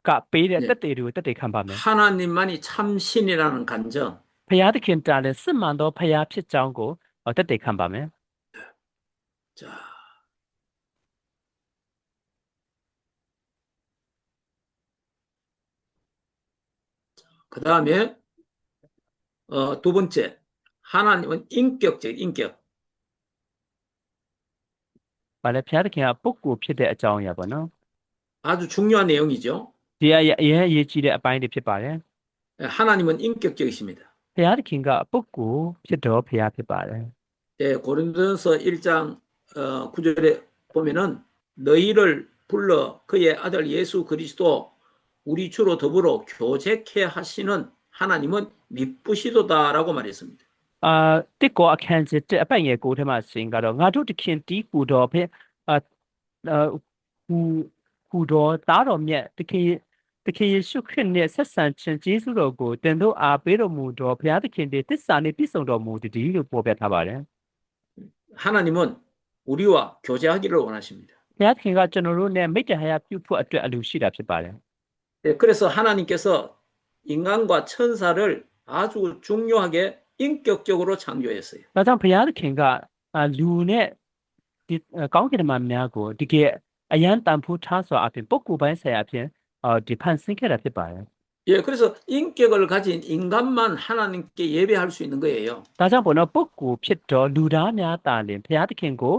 ကပေးတဲ့တက်တေတွေကိုတက်တေခံပါမယ် 하나님만이 참신이라는 간증. ဖျားသခင်တာလည်းစစ်မှန်သောဖျားဖြစ်ကြောင်းကိုတက်တေခံပါမယ် 자, 그 다음에 두 번째, 하나님은 인격적 인격. ဘာလဲဖျားသခင်ကပုဂ္ဂိုလ်ဖြစ်တဲ့အကြောင်းအရာပေါ့နော် 아주 중요한 내용이죠. ဒီအရင်အရေးကြီးတဲ့အပိုင်းတွေဖြစ်ပါတယ် 예, 하나님은 인격적이십니다. ဖျားသခင်ကပုဂ္ဂိုလ်ဖြစ်တော်ဖျားဖြစ်ပါတယ် 예, 고린도전서 1장 9절에 보면은 너희를 불러 그의 아들 예수 그리스도 우리 주로 더불어 교제케 하시는 하나님은 미쁘시도다라고 말했습니다. တစ်ကောအခန်းကြီးတဲ့အပိုင်ရဲ့ကိုထဲမှာရှင်ကတော့ငါတို့တခင်တီးပူတော်ဖျဟူတော်သားတော်မြတ်တခင်ယေရှုခရစ်နဲ့ဆက်ဆံခြင်းကျေးဇူးတော်ကိုတင်တို့အားပေးတော်မူတော်ဘုရားသခင်တည်းသစ္စာနဲ့ပြည့်စုံတော်မူသည်လို့ပေါ်ပြထားပါတယ် 하나님은 우리와 교제하기를 원하십니다. ဘုရားသခင်ကကျွန်တော်တို့နဲ့မိတ္တဟာယပြုဖို့အတွက်အလိုရှိတာဖြစ်ပါတယ် 예, 그래서 하나님께서 인간과 천사를 아주 중요하게 인격적으로 창조했어요. ဒါကြောင့်ဘုရားသခင်ကလူနဲ့ဒီကောင်းကင်မှာများကိုတကယ်အယံတန်ဖိုးထားစွာအပြင်ပုဂ္ဂိုလ်ပိုင်းဆိုင်ရာအပြင်ဒီဖန်ဆင်းခဲ့တာဖြစ်ပါတယ် 예, 그래서 인격을 가진 인간만 하나님께 예배할 수 있는 거예요. ဒါကြောင့်ပေါ့နော်ပုဂ္ဂိုလ်ဖြစ်တော်လူသားများတာလင်ဘုရားသခင်ကို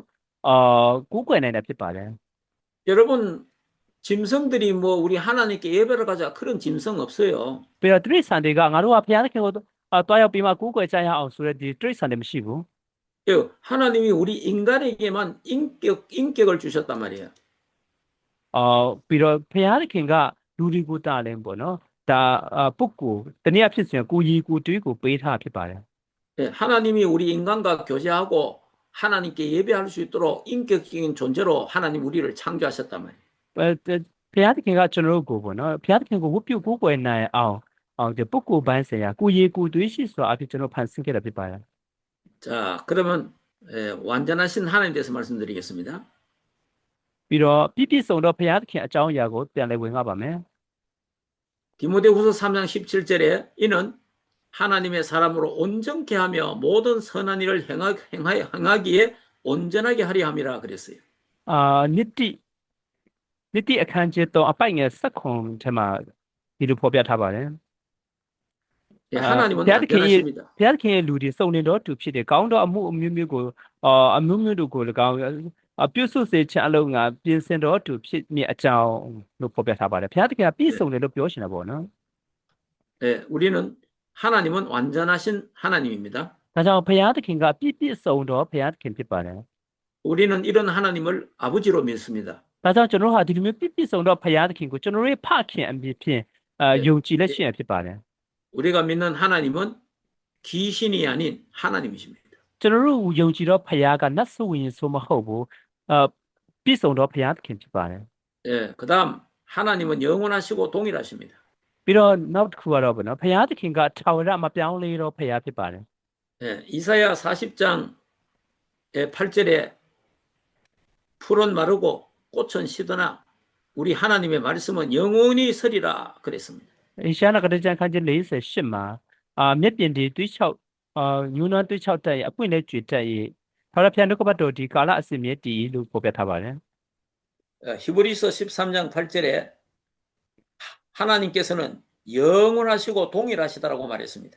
ကိုးကွယ်နိုင်တာဖြစ်ပါတယ် 여러분, 짐승들이 뭐 우리 하나님께 예배를 가자 그런 짐승 없어요. ပြီးတော့တိရစ္ဆာန်တွေကငါတို့ကဘုရားသခင်ကိုတွားရောက်ပြီးမှကိုးကွယ်ကြရအောင်ဆိုတဲ့ဒီတိရစ္ဆာန်တွေမရှိဘူး 예, 하나님이 우리 인간에게만 인격을 주셨단 말이에요. ပြီးတော့ဘုရားသခင်ကလူတွေကိုတာလင်ပေါ့နော်ဒါပုဂ္ဂိုလ်တနည်းအားဖြင့်ဆိုရင်ကိုကြီးကိုတွေးကိုပေးထားဖြစ်ပါတယ် 예, 하나님이 우리 인간과 교제하고 하나님께 예배할 수 있도록 인격적인 존재로 하나님 우리를 창조하셨단 말이에요. ဘုရားသခင်ကကျွန်တော်တို့ကိုပေါ့နော်ဘုရားသခင်ကိုဝတ်ပြုကိုးကွယ်နိုင်အောင်ဒီပုဂ္ဂိုလ်ပိုင်းဆိုင်ရာကိုကြီးကိုတွေးရှိစွာအဖြစ်ကျွန်တော်ဖန်ဆင်းခဲ့တာဖြစ်ပါတယ် 자, 그러면 완전하신 하나님에 대해서 말씀드리겠습니다. ပြီးတော့ပြည့်စုံသောဘုရားသခင်အကြောင်းအရာကိုပြန်လည်ဝင်ငါပါမယ် 디모데후서 3장 17절에 이는 하나님의 사람으로 온전케 하며 모든 선한 일을 행하기에 온전하게 하려 함이라 그랬어요. နိတိအခန်းကြီးတော့အပိုင်ငယ်ဆက်ခွန်ထဲမှာဒီလိုဖော်ပြထားပါတယ် 예, 하나님은ဘုရားသခင်ရဲ့ 완전하십니다. ဘုရားသခင်ရဲ့လူတွေစုံနေတော့သူဖြစ်တယ်ကောင်းသောအမှုအမျိုးမျိုးကိုအမျိုးမျိုးတို့ကို၎င်းပြုစုစေခြင်းအလုံးငါပြင်ဆင်တော့သူဖြစ်မြအကြောင်းလို့ဖော်ပြထားပါတယ်ဘုရားသခင်ကပြည့်စုံတယ်လို့ပြောရှင်တာပေါ့နော် 예, 우리는 하나님은 완전하신 하나님입니다. ဒါကြောင့်ဘုရားသခင်ကပြည့်စုံတော့ဘုရားသခင်ဖြစ်ပါတယ် 우리는 이런 하나님을 아버지로 믿습니다. ဒါကြောင့်ကျွန်တော်ဟာဒီလိုမျိုးပြည့်စုံတော့ဘုရားသခင်ကိုကျွန်တော်ရဲ့ဖခင်အမည်ဖြင့်ယုံကြည်လက်ရှိရဖြစ်ပါတယ် 우리가 믿는 하나님은 귀신이 아닌 하나님이십니다. ကျွန်တော်တို့ယုံကြည်တော့ဘုရားကနတ်ဆိုရင်ဆိုမဟုတ်ဘူးပြည့်စုံတော့ဘုရားသခင်ဖြစ်ပါတယ် 예, 그다음 하나님은 영원하시고 동일하십니다. ပြီးတော့နောက်တစ်ခုကတော့ဗောနော်ဘုရားသခင်ကထာဝရမပြောင်းလဲတော့ဘုရားဖြစ်ပါတယ် 예, 이사야 40장의 8절에 풀은 마르고 꽃은 시드나 우리 하나님의 말씀은 영원히 서리라 그랬습니다. အေရှာနာကတကြံခန်းကြီး48မှာမြက်ပြင်ဒီတွေး6ညူနာတွေး6တက်ရဲ့အပွင့်လဲကြွေတက်ရဲ့ထာဝရဘုရားနှုတ်ကပတ်တော်ဒီကာလအစဉ်မြဲတည်လို့ဖော်ပြထားပါတယ် 히브리서 13장 8절에 하나님께서는 영원하시고 동일하시다라고 말했습니다.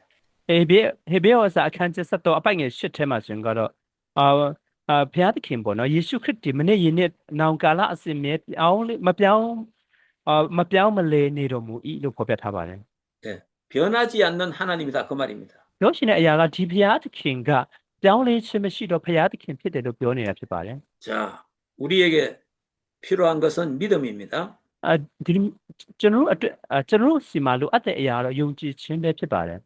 ဟေဘေဩစာအခန်းကြီး7အပိုင်ငယ်8ထဲမှာဆိုရင်ကတော့ဘုရားသခင်ပေါ့နော်ယေရှုခရစ်ဒီမနေ့ယနေ့နောင်ကာလအစဉ်မြဲမပြောင်းမလဲနေတော်မူ၏လို့ဖော်ပြထားပါတယ် 예, 변하지 않는 하나님이다 그 말입니다. ပြောရှင်တဲ့အရာကဒီဘုရားသခင်ကပြောင်းလဲခြင်းမရှိတော့ဘုရားသခင်ဖြစ်တယ်လို့ပြောနေတာဖြစ်ပါတယ် 자, 우리에게 필요한 것은 믿음입니다. ဒီကျွန်တော်တို့အတွက်ကျွန်တော်တို့စီမှာလိုအပ်တဲ့အရာတော့ယုံကြည်ခြင်းပဲဖြစ်ပါတယ်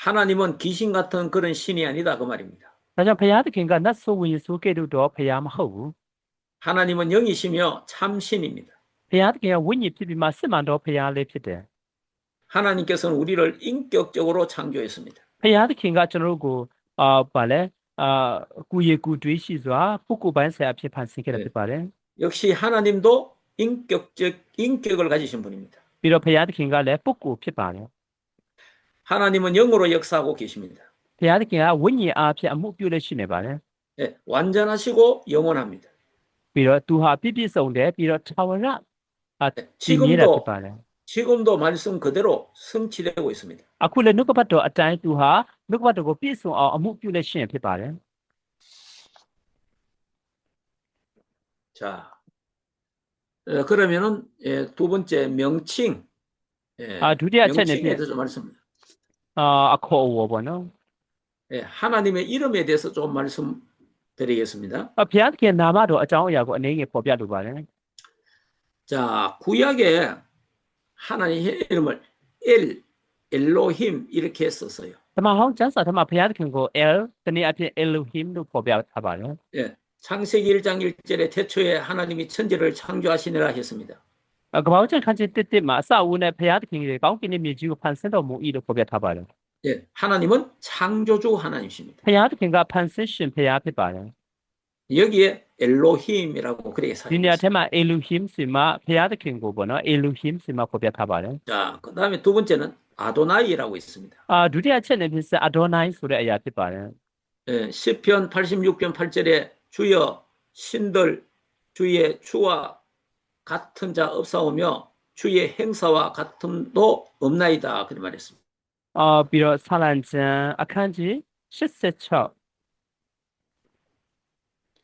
하나님은 귀신 같은 그런 신이 아니다 그 말입니다. ဒါကြောင့်ဘုရားသခင်ကနတ်ဆိုးဝင်ဆိုးကဲ့သို့တော့ဘုရားမဟုတ်ဘူး 하나님은 영이시며 참신입니다. ဘုရားသခင်ကဝိညာဉ်ဖြစ်ပြီးမှစစ်မှန်တော့ဘုရားလေးဖြစ်တယ် 하나님께서는 우리를 인격적으로 창조했습니다. ဘုရားသခင်ကကျွန်တော်တို့ကိုဗာလဲကိုရည်ကိုတွေးရှိစွာပုဂ္ဂိုလ်ပိုင်းဆိုင်အဖြစ်ဖန်ဆင်းခဲ့တာဖြစ်ပါတယ် 역시 하나님도 인격을 가지신 분입니다. ပြီးတော့ဘုရားသခင်ကလည်းပုဂ္ဂိုလ်ဖြစ်ပါတယ် 하나님은 영으로 역사하고 계십니다. ဘုရားသခင်ကဝိညာဉ်အားဖြင့်အမှုပြုလက်ရှိနေပါတယ် 예, 완전하시고 영원합니다. ပြီးတော့သူဟာပြည့်ပြည့်စုံတယ်ပြီးတော့ထာဝရကြည်မြဲတာဖြစ်ပါတယ် 지금도 말씀 그대로 성취되고 있습니다. အခုလည်းနှုတ်ကပတ်တော်အတိုင်းသူဟာနှုတ်ကပတ်တော်ကိုပြည့်စုံအောင်အမှုပြုလက်ရှိနေဖြစ်ပါတယ် 자, 그러면은 두 번째 명칭, ဒုတိယအချက်နဲ့ 명칭에 대해서 말씀, အခေါ်အဝေါ်ပေါ့နော် 하나님의 이름에 대해서 좀 말씀드리겠습니다. ဘုရားသခင်နာမတော်အကြောင်းအရာကိုအနေငယ်ပေါ်ပြလိုပါတယ် 자, 구약에 하나님의 이름을 엘로힘 이렇게 썼어요. ဓမ္မဟောင်းကျမ်းစာထဲမှာဘုရားသခင်ကို တနည်းအားဖြင့် Elohim လို့ပေါ်ပြထားပါတယ် 예, 창세기 1장 1절에 태초에 하나님이 천지를 창조하시니라 했습니다. ကမ္ဘာ့ကျမ်းခန်းကြီးတစ်မှာအစအဦးနဲ့ဘုရားသခင်ရဲ့ကောင်းကင်နဲ့မြေကြီးကိုဖန်ဆင်းတော်မူ၏လို့ပေါ်ပြထားပါတယ် 예, 하나님은 창조주 하나님이십니다. ဘုရားသခင်ကဖန်ဆင်းရှင်ဘုရားဖြစ်ပါတယ် 여기에 엘로힘이라고 그렇게 ဒီနေရာ 사용했습니다. ထဲမှာ Elohim ဆိုမှဘုရားသခင်ကိုပေါ့နော် Elohim ဆိုမှပေါ်ပြထားပါတယ် 자, 그다음에 두 번째는 아도나이라고 있습니다. ဒုတိယအချက်နဲ့ဖြစ်ဆက် Adonai ဆိုတဲ့အရာဖြစ်ပါတယ် 예, 시편 86편 8절에 주여 신들 주의 주와 같은 자 없사오며 주의 행사와 같음도 없나이다 그렇게 말했습니다. ပြီးတော့ဆာလံကျမ်းအခန်းကြီး86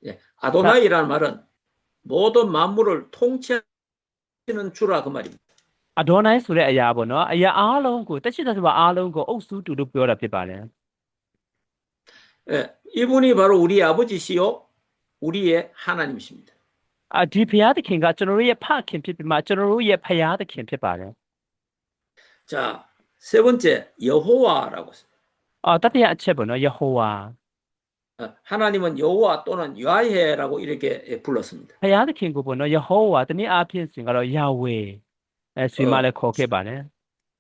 예, 아도나이라는 말은 모든 만물을 통치하는 주라 그 말입니다. Adonai ဆိုတဲ့အရာပေါ့နော်အရာအားလုံးကိုတက်ရှိတဲ့ဆိုအားလုံးကိုအုပ်စုတူလို့ပြောတာဖြစ်ပါတယ် 예, 이분이 바로 우리 아버지시요 우리의 하나님이십니다. ဒီဘုရားသခင်ကကျွန်တော်တို့ရဲ့ဖခင်ဖြစ်ပြီးမှကျွန်တော်တို့ရဲ့ဘုရားသခင်ဖြစ်ပါတယ် 자, 세 번째 여호와라고 했습니다. တတိယအချက်ပေါ့နော်ယေဟောဝါ 하나님은 여호와 또는 야훼라고 이렇게 불렀습니다. ဘုရားသခင်ကိုပေါ့နော်ယေဟောဝါတနည်းအားဖြင့်ဆိုရင်ကတော့ယာဝေဆွေမလည်းခေါ်ခဲ့ပါတယ်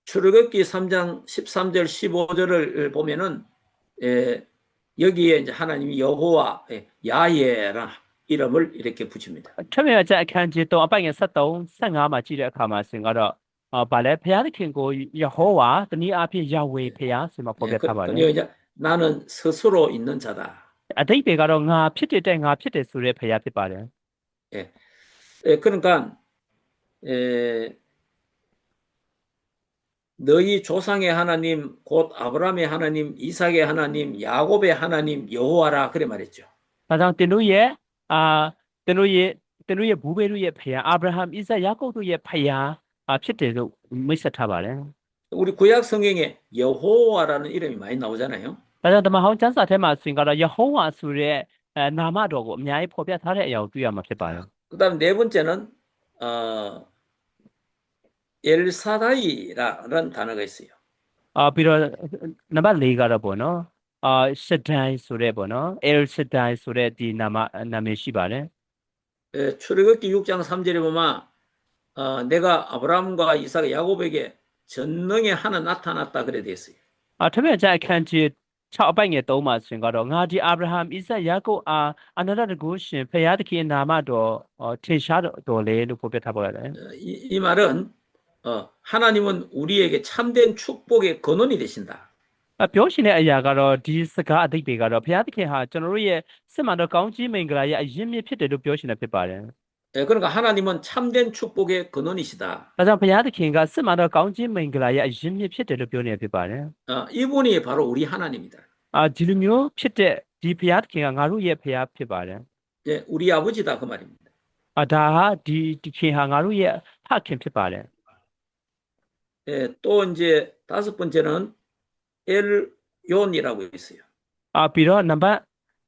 출애굽기 3장 13절 15절을 보면은 여기에 이제 하나님이 여호와 야훼라 이름을 이렇게 붙입니다. ထွက်မြေကျအခန်းကြီး3အပိုင်ငယ်73 15မှာကြည့်တဲ့အခါမှာဆိုရင်ကတော့ဗာလဲဘုရားသခင်ကိုယေဟောဝါတနည်းအားဖြင့်ယာဝေဘုရားဆိုမှပေါ်ပြထားပါတယ် 그러니까 이제 나는 스스로 있는 자다. အတိတ်တွေကတော့ငါဖြစ်တဲ့ငါဖြစ်တယ်ဆိုတဲ့ဘုရားဖြစ်ပါတယ် 그러니까 너희 조상의 하나님 곧 아브라함의 하나님, 이삭의 하나님, 야곱의 하나님 여호와라 그래 말했죠. ဒါကြောင့်တင်တို့ရဲ့တင်တို့ရဲ့ဘူဘေတို့ရဲ့ဘုရားအာဗြဟံဣဇက်ယာကုပ်တို့ရဲ့ဘုရားဖြစ်တယ်လို့မိတ်ဆက်ထားပါတယ် 우리 구약 성경에 여호와라는 이름이 많이 나오잖아요. ဒါကြောင့်ဓမ္မဟောင်းကျမ်းစာထဲမှာဆိုရင်ကတော့ယေဟောဝါဆိုတဲ့နာမတော်ကိုအများကြီးဖော်ပြထားတဲ့အရာကိုတွေ့ရမှာဖြစ်ပါတယ် 그다음 네 번째는 엘사다이라는 단어가 있어요. ပြီးတော့နံပါတ်4ကတော့ပေါ့နော်ရှဒိုင်ဆိုတဲ့ပေါ့နော် El Shaddai ဆိုတဲ့ဒီနာမည်ရှိပါတယ် 출애굽기 6장 3절에 보면 내가 아브라함과 이삭 야곱에게 전능의 하나 나타났다 그래 돼 있어요. ထပ်ပြန်အခန်းကြီး6အပိုင်ငယ်3မှာဆိုရင်ကတော့ငါဒီအာဗြဟံဣဇက်ယာကုပ်အားအနန္တတကုရှင်ဘုရားသခင်နာမတော်ထင်ရှားတော်လေလို့ဖော်ပြထားပါတယ် 이 말은 하나님은 우리에게 참된 축복의 근원이 되신다. ပြောရှင်တဲ့အရာကတော့ဒီစကားအတိတ်တွေကတော့ဘုရားသခင်ဟာကျွန်တော်တို့ရဲ့စစ်မှန်သောကောင်းကြီးမင်္ဂလာရဲ့အရင်းမြစ်ဖြစ်တယ်လို့ပြောရှင်တာဖြစ်ပါတယ် 그러니까 하나님은 참된 축복의 근원이시다. ဒါကြောင့်ဘုရားသခင်ကစစ်မှန်သောကောင်းကြီးမင်္ဂလာရဲ့အရင်းမြစ်ဖြစ်တယ်လို့ပြောနေတာဖြစ်ပါတယ် 이분이 바로 우리 하나님이다. ဒီလိုမျိုးဖြစ်တဲ့ဒီဘုရားသခင်ကငါတို့ရဲ့ဘုရားဖြစ်ပါတယ် 예, 우리 아버지다 그 말입니다. ဒါဟာဒီခင်ဟာငါတို့ရဲ့ဖခင်ဖြစ်ပါတယ် 또 이제 다섯 번째는 엘요니라고 있어요. ပြီးတော့နံပါတ်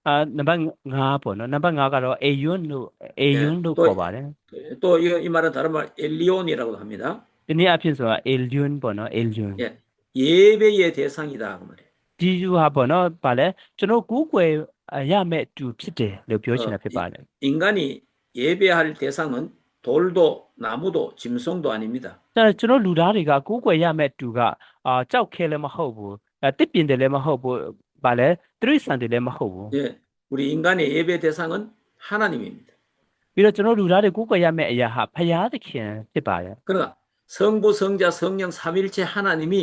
5ပေါ့နော်နံပါတ်5ကတော့အေယွန်းလို့ 또, ခေါ်ပါတယ် 또 이 말은 다른 말 엘리온이라고 합니다. ဒီနေ့အဖြစ်ဆိုတာအေလျွန်းပေါ့နော်အေလျွန်း 예배의 대상이다 그 말이에요. ဒီယူဟာပေါ့နော်ဗာလဲကျွန်တော်ကူးကွယ်ရမယ့်သူဖြစ်တယ်လို့ပြောချင်တာဖြစ်ပါတယ် 인간이 예배할 대상은 돌도 나무도 짐승도 아닙니다. ကျွန်တော်လူသားတွေကကူးကွယ်ရမယ့်သူကကြောက်ခဲလည်းမဟုတ်ဘူးတစ်ပင်တယ်လည်းမဟုတ်ဘူးဗာလဲတရိษံတယ်လည်းမဟုတ်ဘူး 예, 우리 인간의 예배 대상은 하나님입니다. ပြီးတော့ကျွန်တော်လူသားတွေကူးကွယ်ရမယ့်အရာဟာဖရာသခင်ဖြစ်ပါတယ် 그러나 성부, 성자, 성령 삼일체 하나님이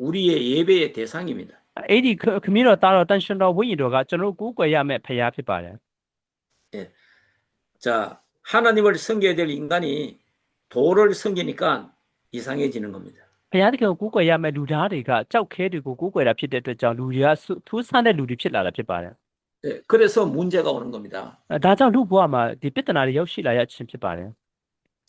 우리의 예배의 대상입니다. အဲ့ဒီခမည်းတော်သားတော်တန်ရှင်တော်ဝိညာဉ်တော်ကကျွန်တော်ကူးကွယ်ရမယ့်ဖရာဖြစ်ပါတယ် 자, 하나님을 섬겨야 될 인간이 돌을 섬기니까 이상해지는 겁니다. ဖရာသခင်ကိုကူးကွယ်ရမယ့်လူသားတွေကကြောက်ခဲတွေကိုကူးကွယ်တာဖြစ်တဲ့အတွက်ကြောင့်လူတွေကထူးဆန်းတဲ့လူတွေဖြစ်လာတာဖြစ်ပါတယ် 그래서 문제가 오는 겁니다. ဒါကြောင့်လူဘဝမှာဒီပြဿနာတွေရောက်ရှိလာရခြင်းဖြစ်ပါတယ်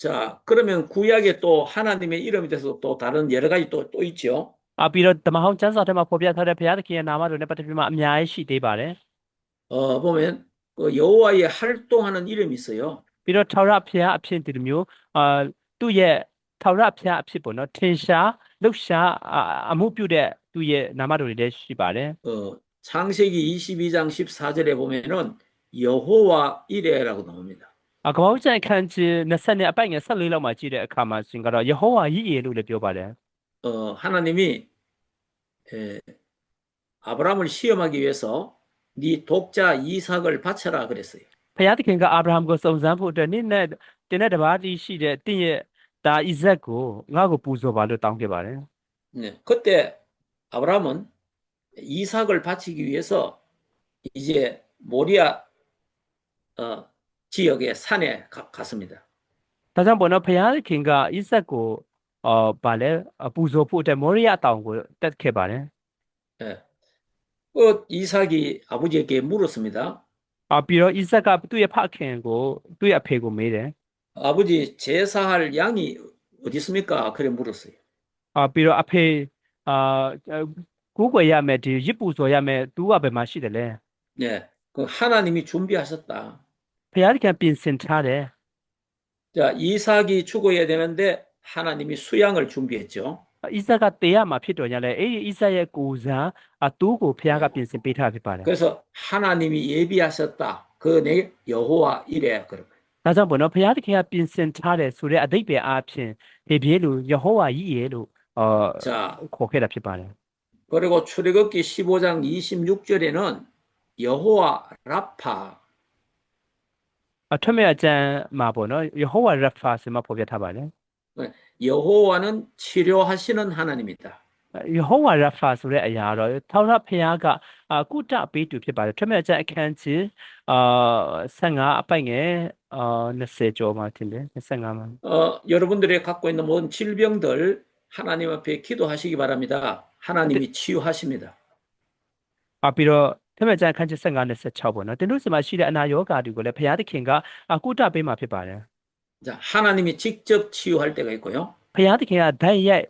자, 그러면 구약에 또 하나님의 이름에 대해서 또 다른 여러 가지 또 있죠. ပြီးတော့ဓမ္မဟောင်းကျမ်းစာထဲမှာဖော်ပြထားတဲ့ဘုရားသခင်ရဲ့နာမတော်နဲ့ပတ်သက်ပြီးမှအများကြီးရှိသေးပါတယ် 보면 그 여호와의 활동하는 이름이 있어요. ပြီးတော့ထာဝရဘုရားအဖြစ်ဒီလိုမျိုးသူ့ရဲ့ထာဝရဘုရားအဖြစ်ပေါ့နော်ထင်ရှားလှုပ်ရှားအမှုပြုတဲ့သူ့ရဲ့နာမတော်တွေလည်းရှိပါတယ် 창세기 22장 14절에 보면은 여호와 이레라고 나옵니다. ကမ္ဘာ့ကျမ်းခန်းကြီး20နဲ့အပိုင်ငယ်14လောက်မှာကြည့်တဲ့အခါမှာရှင်ကတော့ယေဟောဝါကြီးရေလို့လည်းပြောပါတယ် 하나님이 아브라함을 시험하기 위해서 네 독자 이삭을 바쳐라 그랬어요. ဘုရားသခင်ကအာဗြဟံကိုစုံစမ်းဖို့အတွက်နင့်နဲ့တင်းတဲ့တပါးတည်းရှိတဲ့တင့်ရဲ့ဒါဣဇက်ကိုငါ့ကိုပူဇော်ပါလို့တောင်းခဲ့ပါတယ် 네, 그때 아브라함은 이삭을 바치기 위해서 이제 모리아 지역의 산에 갔습니다. ဒါကြောင့်ပေါ့နော်ဘုရားသခင်ကဣဇက်ကိုဗာလဲပူဇော်ဖို့အတွက်မောရိယတောင်ကိုတက်ခဲ့ပါတယ် 예. 이삭이 아버지에게 물었습니다. ပြီးတော့ဣဇက်ကသူ့ရဲ့ဖခင်ကိုသူ့ရဲ့အဖေကိုမေးတယ် 아버지 제사할 양이 어디 있습니까? 그래 물었어요. ပြီးတော့အဖေကိုးကွယ်ရမယ်ဒီရစ်ပူဇော်ရမယ်သူကဘယ်မှာရှိတယ်လဲ 네, 그 하나님이 준비하셨다. ဘုရားသခင်ပြင်ဆင်ထားတယ် 자, 이삭이 죽어야 되는데 하나님이 수양을 준비했죠. ဣဇက်ကတေရမှာဖြစ်တော်ညာလဲအဲ့ဒီဣဇက်ရဲ့ကိုယ်စားသူ့ကိုဘုရားကပြင်ဆင်ပေးထားဖြစ်ပါတယ် 그래서 하나님이 예비하셨다. 그 내 여호와 이래 그런 거예요. ဒါကြောင့်ပေါ့နော်ဘုရားသခင်ကပြင်ဆင်ထားတယ်ဆိုတဲ့အဓိပ္ပာယ်အားဖြင့်ဒီပြေလို့ယေဟောဝါကြီးရေလို့자, ခေါ်ခဲ့တာဖြစ်ပါတယ် 그리고 출애굽기 15장 26절에는 여호와 라파 ထွတ်မြတ်ကျမ်းမှာပေါ့နော်ယေဟောဝါရဖာဆိုမှဖော်ပြထားပါတယ် 여호와는 치료하시는 하나님이다. ယေဟောဝါရဖာဆိုတဲ့အရာတော့ထာဝရဘုရားကကုတပေးသူဖြစ်ပါတယ်ထွတ်မြတ်ကျမ်းအခန်းကြီး15အပိုင်ငယ်20ကျော်မှာတင်တယ်25မှာ 여러분들이 갖고 있는 모든 질병들 하나님 앞에 기도하시기 바랍니다. 하나님이 치유하십니다. ပြီးတော့ထွတ်မြတ်ကျမ်းအခန်းကြီး15 26ပေါ့နော်တင်တို့စီမှာရှိတဲ့အနာရောဂါတွေကိုလည်းဘုရားသခင်ကကုတပေးမှာဖြစ်ပါတယ် 자, 하나님이 직접 치유할 때가 있고요. ဘုရားသခင်ကဓာတ်ရိုက်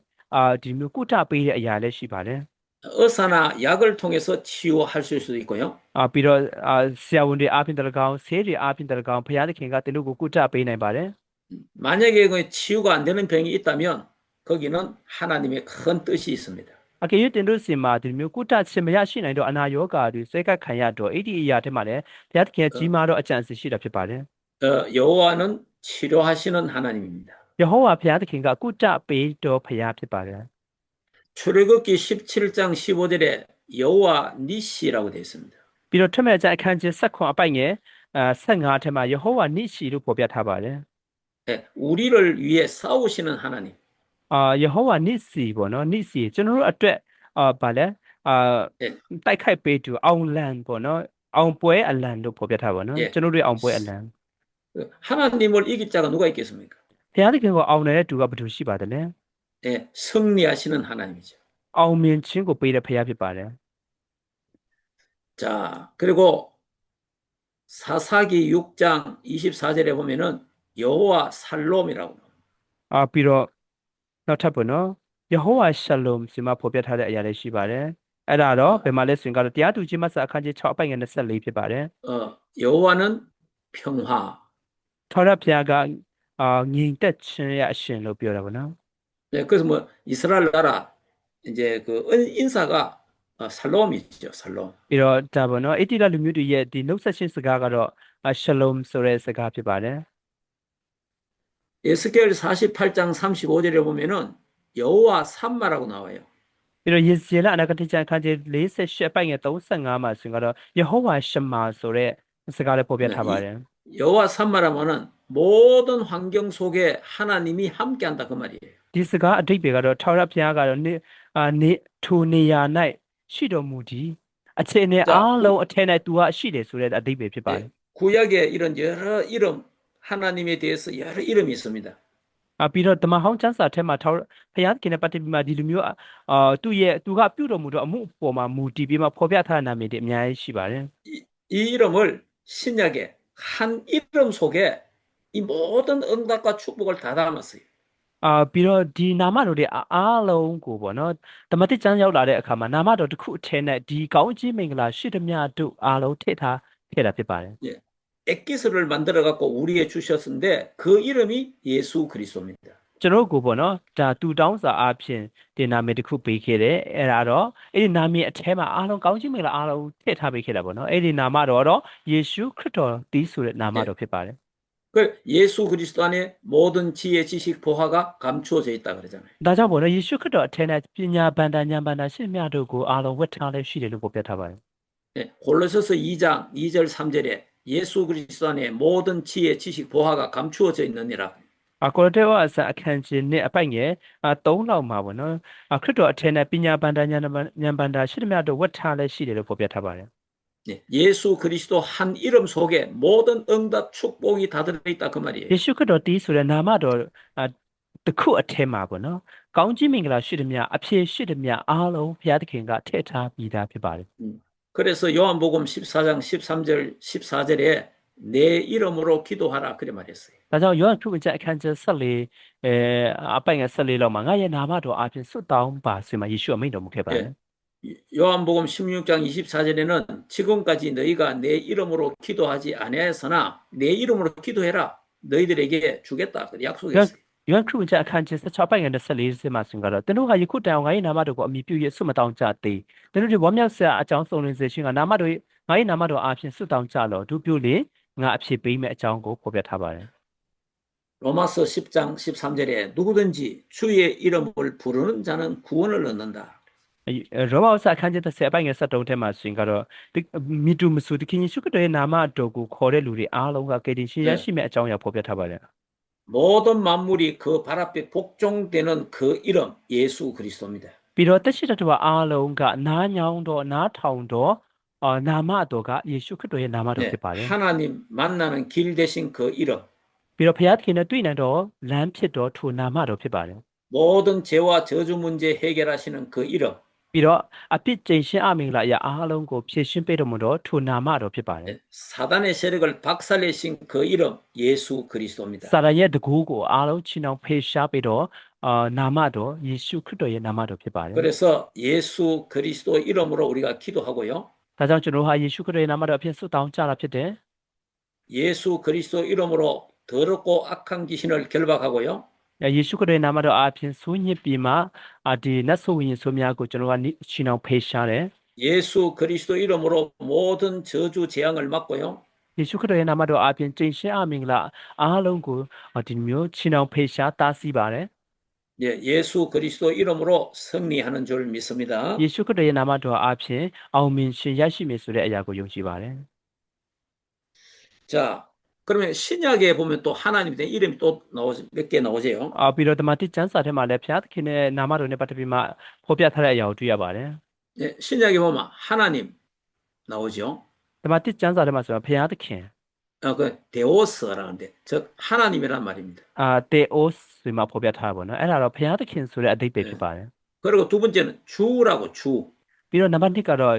ဒီမျိုးကုတပေးတဲ့အရာလည်းရှိပါတယ် 의사나 약을 통해서 치유하실 수도 있고요. ပြီးတော့ဆရာဝန်တွေအားဖြင့်တလကောင်ဆေးတွေအားဖြင့်တလကောင်ဘုရားသခင်ကတင်တို့ကိုကုတပေးနိုင်ပါတယ် 만약에 그 치유가 안 되는 병이 있다면 거기는 하나님의 큰 뜻이 있습니다. အကယ်၍တင်တို့စီမှာဒီမျိုးကုတခြင်းမရရှိနိုင်တော့အနာရောဂါတွေစိတ်ကခံရတော့အဲ့ဒီအရာတွေမှာလည်းဘုရားသခင်ကြီးမားတော့အကြံစီရှိတာဖြစ်ပါတယ် 여호와는 치료하시는 하나님입니다. ယေဟောဝါဘုရားသခင်ကကုတပေးတော့ဘုရားဖြစ်ပါတယ် 출애굽기 17장 15절에 여호와 니시라고 되어 있습니다. ပြီးတော့ထွတ်မြတ်ကျမ်းအခန်းကြီး16အပိုင်ငယ်15ထဲမှာယေဟောဝါနိရှိလို့ဖော်ပြထားပါတယ် 네, 우리를 위해 싸우시는 하나님. ယေဟောဝါနိစီပေါ့နော်နိစီကျွန်တော်တို့အတွက်ဗာလဲတိုက်ခိုက်ပေးသူအောင်လန်ပေါ့နော်အောင်ပွဲအလံလို့ဖော်ပြထားပါနော်ကျွန်တော်တို့အောင်ပွဲအလံ 하나님을 이길 자가 누가 있겠습니까? ဘုရားသခင်ကိုအောင်နေတဲ့သူကဘယ်သူရှိပါသလဲ 네, 승리하시는 하나님이죠. အောင်မြင်ခြင်းကိုပေးတဲ့ဘုရားဖြစ်ပါတယ် 자, 그리고 사사기 6장 24절에 보면은 여호와 살롬이라고. ပြီးတော့နောက်ထပ်ပေါ့နော် Yehovah Shalom စီမှာဖော်ပြထားတဲ့အရာတွေရှိပါတယ်အဲ့ဒါတော့ဘယ်မှာလဲဆိုရင်ကတော့တရားသူကြီးမဆာအခန်းကြီး6အပိုင်ငယ်24ဖြစ်ပါတယ် 여호와는 평화. ထာဝရဘုရားကငြိမ်သက်ခြင်းရဲ့အရှင်လို့ပြောတာပေါ့နော် 네, 그래서 뭐 이스라엘 나라 이제 그 인사가 살롬이죠, 살롬. ပြီးတော့ဒါပေါ့နော်အတိလလူမျိုးတွေရဲ့ဒီနှုတ်ဆက်ခြင်းစကားကတော့ Shalom ဆိုတဲ့စကားဖြစ်ပါတယ် 에스겔 48장 35절에 보면은 여호와 삼마라고 나와요. ပြီးတော့ယေဇေလအနာဂတ်ကျမ်းအခန်းကြီး48အပိုင်ငယ်35မှာဆိုရင်ကတော့ Yehovah Shammah ဆိုတဲ့စကားလေးဖော်ပြထားပါတယ် 여호와 삼마라면은 모든 환경 속에 하나님이 함께한다 그 말이에요. ဒီစကားအဓိပ္ပာယ်ကတော့ထာဝရဘုရားကတော့နေထိုနေရာ၌ရှိတော်မူသည်အခြေအနေအားလုံးအထက်၌သူကရှိတယ်ဆိုတဲ့အဓိပ္ပာယ်ဖြစ်ပါတယ် 구약에 이런 여러 이름 하나님에 대해서 여러 이름이 있습니다. ပြီးတော့ဓမ္မဟောင်းကျမ်းစာထဲမှာထာဝရဘုရားခင်နဲ့ပတ်သက်ပြီးမှဒီလိုမျိုးသူကပြုတော်မူတော့အမှုအပေါ်မှာမူတည်ပြီးမှဖော်ပြထားတဲ့နာမည်တွေအများကြီးရှိပါတယ် 이 이름을 신약에 한 이름 속에 이 모든 응답과 축복을 다 담았어요. ပြီးတော့ဒီနာမတော်တွေအားလုံးကိုပေါ့နော်ဓမ္မတိကျမ်းရောက်လာတဲ့အခါမှာနာမတော်တစ်ခုအထက်နဲ့ဒီကောင်းကြီးမင်္ဂလာရှိသမျှတို့အားလုံးထည့်ထားခဲ့တာဖြစ်ပါတယ် 예. 액기스를 만들어 갖고 우리에 주셨는데 그 이름이 예수 그리스도입니다. ကျွန်တော်ကိုပေါ့နော်ဒါတူတောင်းစာအဖြစ်ဒီနာမည်တစ်ခုပေးခဲ့တယ်အဲ့ဒါတော့အဲ့ဒီနာမည်အထဲမှာအားလုံးကောင်းကြီးမင်္ဂလာအားလုံးထည့်ထားပေးခဲ့တာပေါ့နော်အဲ့ဒီနာမတော်တော့ယေရှုခရစ်တော်တည်ဆိုတဲ့နာမတော်ဖြစ်ပါတယ် 그 예수 그리스도 안에 모든 지혜, 지식, 보화가 감추어져 있다 그러잖아요. ဒါကြောင့်ပေါ့နော်ယေရှုခရစ်တော်အထက်နဲ့ပညာဗန္ဒာဉာဏ်ဗန္ဒာရှင်းမြတ်တို့ကိုအားလုံးဝတ်ထားလဲရှိတယ်လို့ဖော်ပြထားပါတယ် 예. 골로새서 2장 2절 3절에 예수 그리스도 안에 모든 지혜, 지식, 보화가 감추어져 있느니라. ကိုရတေဝအစအခန်းကြီးနဲ့အပိုက်ငယ်3လောက်မှာပေါ့နော်ခရစ်တော်အထက်နဲ့ပညာဗန္ဒာဉာဏ်ဗန္ဒာရှင်းမြတ်တို့ဝတ်ထားလဲရှိတယ်လို့ဖော်ပြထားပါတယ် 예. 예수 그리스도 한 이름 속에 모든 응답, 축복이 다 들어있다 그 말이에요. ယေရှုခရစ်တော်တည်ဆိုတဲ့နာမတော်တစ်ခုအထက်မှာပေါ့နော်ကောင်းကြီးမင်္ဂလာရှိသည်များအဖြစ်ရှိသည်များအားလုံးဘုရားသခင်ကထည့်ထားပြီးသားဖြစ်ပါတယ် 그래서 요한복음 14장 13절 14절에 내 이름으로 기도하라 그래 말했어요. ဒါကြောင့်ယောဟန်ခရစ်ဝင်ကျမ်းအခန်းကြီး14အပိုင်ငယ်14လောက်မှာငါရဲ့နာမတော်အပြင်ဆွတ်တောင်းပါဆိုမှယေရှုအမိန့်တော်မူခဲ့ပါတယ် 요한복음 16장 24절에는 지금까지 너희가 내 이름으로 기도하지 아니하였으나 내 이름으로 기도해라 너희들에게 주겠다 약속했어요. ယောဟန်ခရစ်ဝင်ကျမ်းအခန်းကြီး16အပိုင်ငယ်14မှာဆိုတော့သင်တို့ဟာယခုတိုင်အောင်ငါရဲ့နာမတော်ကိုအမိပြု၍ဆွတ်မတောင်းကြသေးသင်တို့ဒီဝမ်းမြောက်စရာအကြောင်းစုံလင်စေခြင်းကနာမတော်ငါရဲ့နာမတော်အပြင်ဆွတ်တောင်းကြလောသူပြုလေငါအဖြစ်ပေးမဲ့အကြောင်းကိုဖော်ပြထားပါတယ် 로마서 10장 13절에 누구든지 주의 이름을 부르는 자는 구원을 얻는다. ရောမဝစာအခန်းကြီး30အပိုင်ငယ်73ထဲမှာဆိုရင်ကတော့မိတူမဆူတခင်ယေရှုခရစ်တော်ရဲ့နာမတော်ကိုခေါ်တဲ့လူတွေအားလုံးကကယ်တင်ရှင်ရရှိမဲ့အကြောင်းအရာဖော်ပြထားပါတယ် 모든 만물이 그 발 앞에 복종되는 그 이름 예수 그리스도입니다. ပြီးတော့တက်ရှိတတော်အားလုံးကနားညောင်းတော့နားထောင်တော့နာမတော်ကယေရှုခရစ်တော်ရဲ့နာမတော်ဖြစ်ပါတယ် 하나님 만나는 길 대신 그 이름 ပြီးတော့ဘုရားသခင်နဲ့တွေ့နိုင်တော့လမ်းဖြစ်တော့ထိုနာမတော်ဖြစ်ပါတယ် 모든 죄와 저주 문제 해결하시는 그 이름 ပြီးတော့အပြစ်ကျင့်ရှင်းအမင်္ဂလာအရာအားလုံးကိုဖြည့်ရှင်းပေးတော်မူတော့ထိုနာမတော်ဖြစ်ပါတယ် 사단의 세력을 박살내신 그 이름 예수 그리스도입니다. စာရရဲ့တကူကိုအားလုံးချီနှောင်ဖေရှားပြီးတော့နာမတော်ယေရှုခရစ်တော်ရဲ့နာမတော်ဖြစ်ပါတယ် 그래서 예수 그리스도 이름으로 우리가 기도하고요. ဒါကြောင့်ကျွန်တော်ဟာယေရှုခရစ်တော်ရဲ့နာမတော်အဖြစ်ဆုတောင်းကြတာဖြစ်တယ် 예수 그리스도 이름으로 더럽고 악한 귀신을 결박하고요. ယေရှုခရစ်တော်ရဲ့နာမတော်အဖြစ်ဆိုးညစ်ပြီးမှဒီနတ်ဆိုးဝင်ဆိုးများကိုကျွန်တော်ကချီနှောင်ဖေရှားတယ် 예수 그리스도 이름으로 모든 저주 재앙을 막고요. ယေရှုခရစ်တော်ရဲ့နာမတော်အပြင်ကျင့်ရှင်းအမင်္ဂလာအားလုံးကိုဒီမျိုးချီနှောင်ဖေရှားတားဆီးပါတယ် 예, 예수 그리스도 이름으로 승리하는 줄 믿습니다. ယေရှုခရစ်တော်ရဲ့နာမတော်အပြင်အောင်မြင်ရှင်ရရှိမယ်ဆိုတဲ့အရာကိုယုံကြည်ပါတယ် 자, 그러면 신약에 보면 또 하나님에 대한 이름이 또 몇 개 나오죠. ပြီးတော့ဓမ္မတိကျမ်းစာထဲမှာလည်းဘုရားသခင်ရဲ့နာမတော်နဲ့ပတ်သက်ပြီးမှဖော်ပြထားတဲ့အရာကိုတွေ့ရပါတယ် 예, 신약에 보면 하나님 나오죠. ဓမ္မတိကျမ်းစာထဲမှာဆိုတော့ဘုရားသခင် 그 데오스라는데 즉 하나님이란 말입니다. တေအိုစ်ဆိုမှဖော်ပြထားတာပေါ့နော်အဲ့ဒါတော့ဘုရားသခင်ဆိုတဲ့အဓိပ္ပာယ်ဖြစ်ပါတယ် 그리고 두 번째는 주라고 주. ပြီးတော့နံပါတ်2ကတော့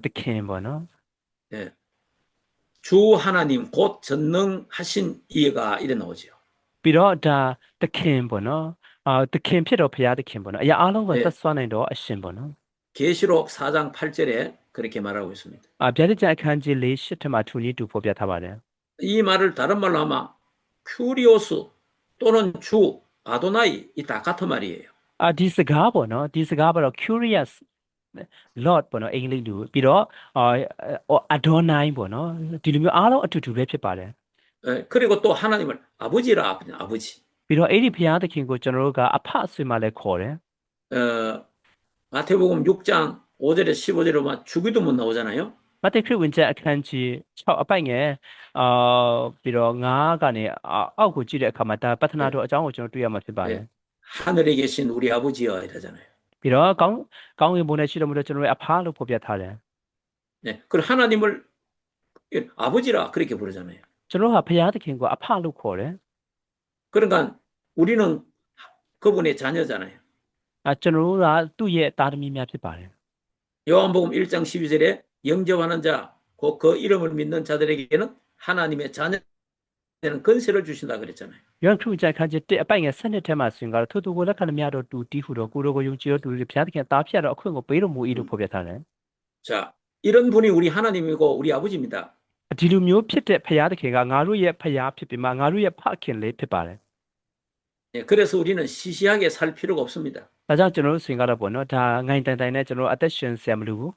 သခင်ပေါ့နော် 예. 주 하나님 곧 전능하신 이가 이래 나오죠. ပြီးတော့ဒါသခင်ပေါ့နော် သခင်ဖြစ်တော်ဘုရားသခင်ပေါ့နော်အရာအားလုံးကို 예, တတ်ဆွမ်းနိုင်တော်အရှင်ပေါ့နော် 계시록 4장 8절에 그렇게 말하고 있습니다. ဗျာဒိတ်ကျမ်းအခန်းကြီး၄ရှစ်ထက်မှာထူကြီးတူဖော်ပြထားပါတယ် 이 말을 다른 말로 하면 큐리오스 또는 주 아도나이 이 다 같은 말이에요. ဒီစကားပေါ့နော်ဒီစကားပေါ့တော့ curious Lord ပေါ့နော်အင်္ဂလိပ်လိုပြီးတော့Adonai ပေါ့နော်ဒီလိုမျိုးအားလုံးအတူတူပဲဖြစ်ပါတယ် 예, 그리고 또 하나님을 아버지라 아버지. ပြီးတော့အဲ့ဒီဘုရားသခင်ကိုကျွန်တော်တို့ကအဖအဆွေမှလည်းခေါ်တယ် 마태복음 6장 5절에 15절에 주기도문 나오잖아요. မဿဲခရစ်ဝင်ကျမ်းအခန်းကြီး6အပိုက်ငယ်ပြီးတော့9ကနေအောက်ကိုကြည့်တဲ့အခါမှာဒါပထနာတော်အကြောင်းကိုကျွန်တော်တွေ့ရမှာဖြစ်ပါတယ် 하늘에 계신 우리 아버지여 이러잖아요. ပြီးတော့ကောင်းကင်ဘုံနဲ့ရှိတော်မူတဲ့ကျွန်တော်ရဲ့အဖလို့ဖော်ပြထားတယ် 네, 그 하나님을 아버지라 그렇게 부르잖아요. ကျွန်တော်ဟာဘုရားသခင်ကိုအဖလို့ခေါ်တယ် 그러니까 우리는 그분의 자녀잖아요. ကျွန်တော်တို့ကသူ့ရဲ့သားသမီးများဖြစ်ပါတယ် 요한복음 1장 12절에 영접하는 자, 그 이름을 믿는 자들에게는 하나님의 자녀되는 권세를 주신다 그랬잖아요. ယောဟန်ခရစ်ဝင်ကျမ်းအခန်းကြီး1အပိုက်ငယ်7ထဲမှာဆိုရင်ကတော့ထို့သူကိုလက်ခံမြတ်တော်တူတီးဟူတော်ကိုရောကိုယုံကြည်တော်သူတွေဘုရားသခင်သားဖြစ်တော်အခွင့်ကိုပေးတော်မူ၏လို့ဖော်ပြထားတယ် 자, 이런 분이 우리 하나님이고 우리 아버지입니다. ဒီလိုမျိုးဖြစ်တဲ့ဘုရားသခင်ကငါတို့ရဲ့ဘုရားဖြစ်ပြီးမှငါတို့ရဲ့ဖခင်လေးဖြစ်ပါတယ် 네, 그래서 우리는 시시하게 살 필요가 없습니다. ဒါကြောင့်ကျွန်တော်တို့ဆိုရင်ကတော့ပေါ့နော်ဒါငိုင်တိုင်တိုင်နဲ့ကျွန်တော်တို့အသက်ရှင်ဆရာမလို့ဘူး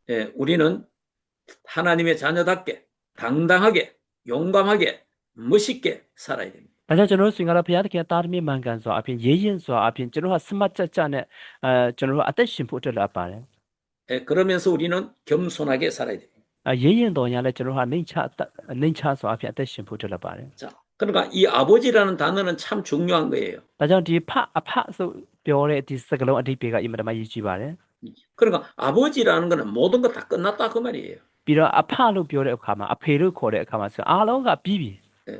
예, 우리는 하나님의 자녀답게 당당하게 용감하게 멋있게 살아야 됩니다. ဒါကြောင့်ကျွန်တော်တို့ဆိုရင်ကတော့ဘုရားသခင်သားသမီးမှန်ကန်စွာအပြင်ရေးရင်စွာအပြင်ကျွန်တော်တို့ကစမတ်ကြကြနဲ့ကျွန်တော်တို့အသက်ရှင်ဖို့အတွက်လာပါတယ် 예, 그러면서 우리는 겸손하게 살아야 됩니다. ရေးရင်တော်ညာလဲကျွန်တော်တို့ကနှိမ့်ချစွာအပြင်အသက်ရှင်ဖို့အတွက်လာပါတယ် 자, 그러니까 이 아버지라는 단어는 참 중요한 거예요. ဒါကြောင့်ဒီအဖဆိုပြောတဲ့ဒီစကားလုံးအဓိပ္ပာယ်ကအင်မတန်မှရည်ကြီးပါတယ် 그러니까 아버지라는 거는 모든 거 다 끝났다 그 말이에요. ပြီးတော့အဖလို့ပြောတဲ့အခါမှာအဖေလို့ခေါ်တဲ့အခါမှာဆိုအားလုံးကပြီးပြီ 예,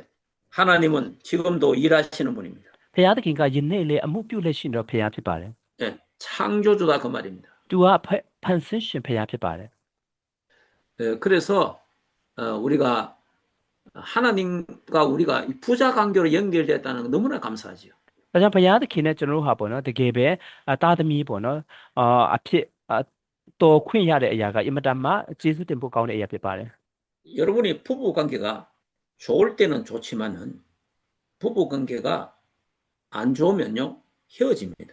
하나님은 지금도 일하시는 분입니다. ဘုရားသခင်ကယနေ့လေအမှုပြုလက်ရှိတော်ဘုရားဖြစ်ပါတယ် 예, 창조주다 그 말입니다. သူကဖန်ဆင်းရှင်ဘုရားဖြစ်ပါတယ် 예, 그래서 우리가 하나님과 우리가 이 부자 관계로 연결됐다는 건 너무나 감사하죠. ဒါကြောင့်ဘုရားသခင်နဲ့ကျွန်တော်တို့ဟာပေါ့နော်တကယ်ပဲသားသမီးပေါ့နော်အဖြစ်တော်ခွင့်ရတဲ့အရာကအင်မတန်မှကျေးဇူးတင်ဖို့ကောင်းတဲ့အရာဖြစ်ပါတယ် 여러분이 부부 관계가 좋을 때는 좋지만은 부부 관계가 안 좋으면요 헤어집니다.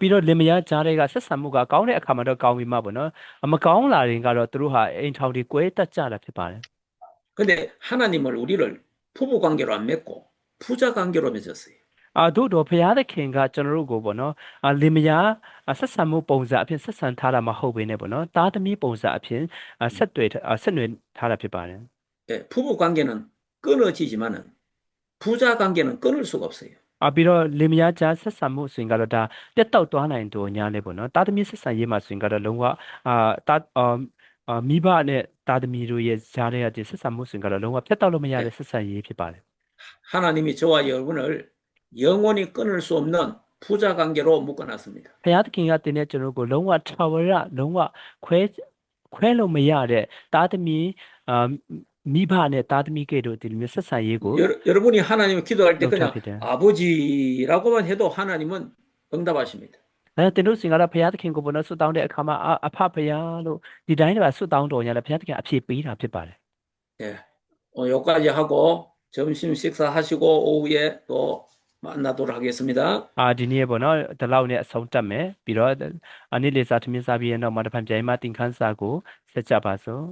ပြီးတော့လင်မယားကြားတွေကဆက်ဆံမှုကကောင်းတဲ့အခါမှာတော့ကောင်းပြီမှပေါ့နော်မကောင်းလာရင်ကတော့သူတို့ဟာအိမ်ထောင်တွေကွဲတက်ကြတာဖြစ်ပါတယ် 근데 하나님을 우리를 부부 관계로 안 맺고 부자 관계로 맺었어요. တို့တော့ဘုရားသခင်ကကျွန်တော်တို့ကိုပေါ့နော်လင်မယားဆက်ဆံမှုပုံစံအဖြစ်ဆက်ဆံထားတာမဟုတ်ဘဲနဲ့ပေါ့နော်သားသမီးပုံစံအဖြစ်ဆက်နွယ်ထားတာဖြစ်ပါတယ် 예, 부부 관계는 끊어지지만은 부자 관계는 끊을 수가 없어요. ပြီးတော့လင်မယားကြားဆက်ဆံမှုဆိုရင်ကတော့ဒါပြတ်တောက်သွားနိုင်တော့ညာလေပေါ့နော်သားသမီးဆက်ဆံရေးမှာဆိုရင်ကတော့လုံးဝမိဘနဲ့သားသမီးတို့ရဲ့ကြားထဲကဒီဆက်ဆံမှုဆိုရင်ကတော့လုံးဝပြတ်တောက်လို့မရတဲ့ဆက်ဆံရေးဖြစ်ပါတယ် 하나님이 저와 여러분을 영원히 끊을 수 없는 부자 관계로 묶어놨습니다. ဘုရားသခင်ကတင်တဲ့ကျွန်တော်ကိုလုံးဝထာဝရလုံးဝခွဲလို့မရတဲ့သားသမီးမိဘနဲ့သားသမီးကဲ့သို့ဒီလိုမျိုးဆက်ဆံရေးကို 여러분이 하나님을 기도할 때 그냥 그렇죠. 아버지라고만 해도 하나님은 응답하십니다. တင်တို့စင်ကတော့ဘုရားသခင်ကိုဘုန်းတော်ဆုတောင်းတဲ့အခါမှာအဖဘုရားလို့ဒီတိုင်းတော့ဆုတောင်းတော်ညာလဲဘုရားသခင်အဖြေပေးတာဖြစ်ပါတယ် 예, 여기까지 하고 점심 식사하시고 오후에 또 만나도록 하겠습니다. ဒီနေ့ပေါ့နော်ဒီလောက်နဲ့အဆုံးတတ်မယ်ပြီးတော့နေ့လေစာထမင်းစားပြီးရင်တော့မတဖန်ပြိုင်မှတင်ခန်းစာကိုဆက်ကြပါစို့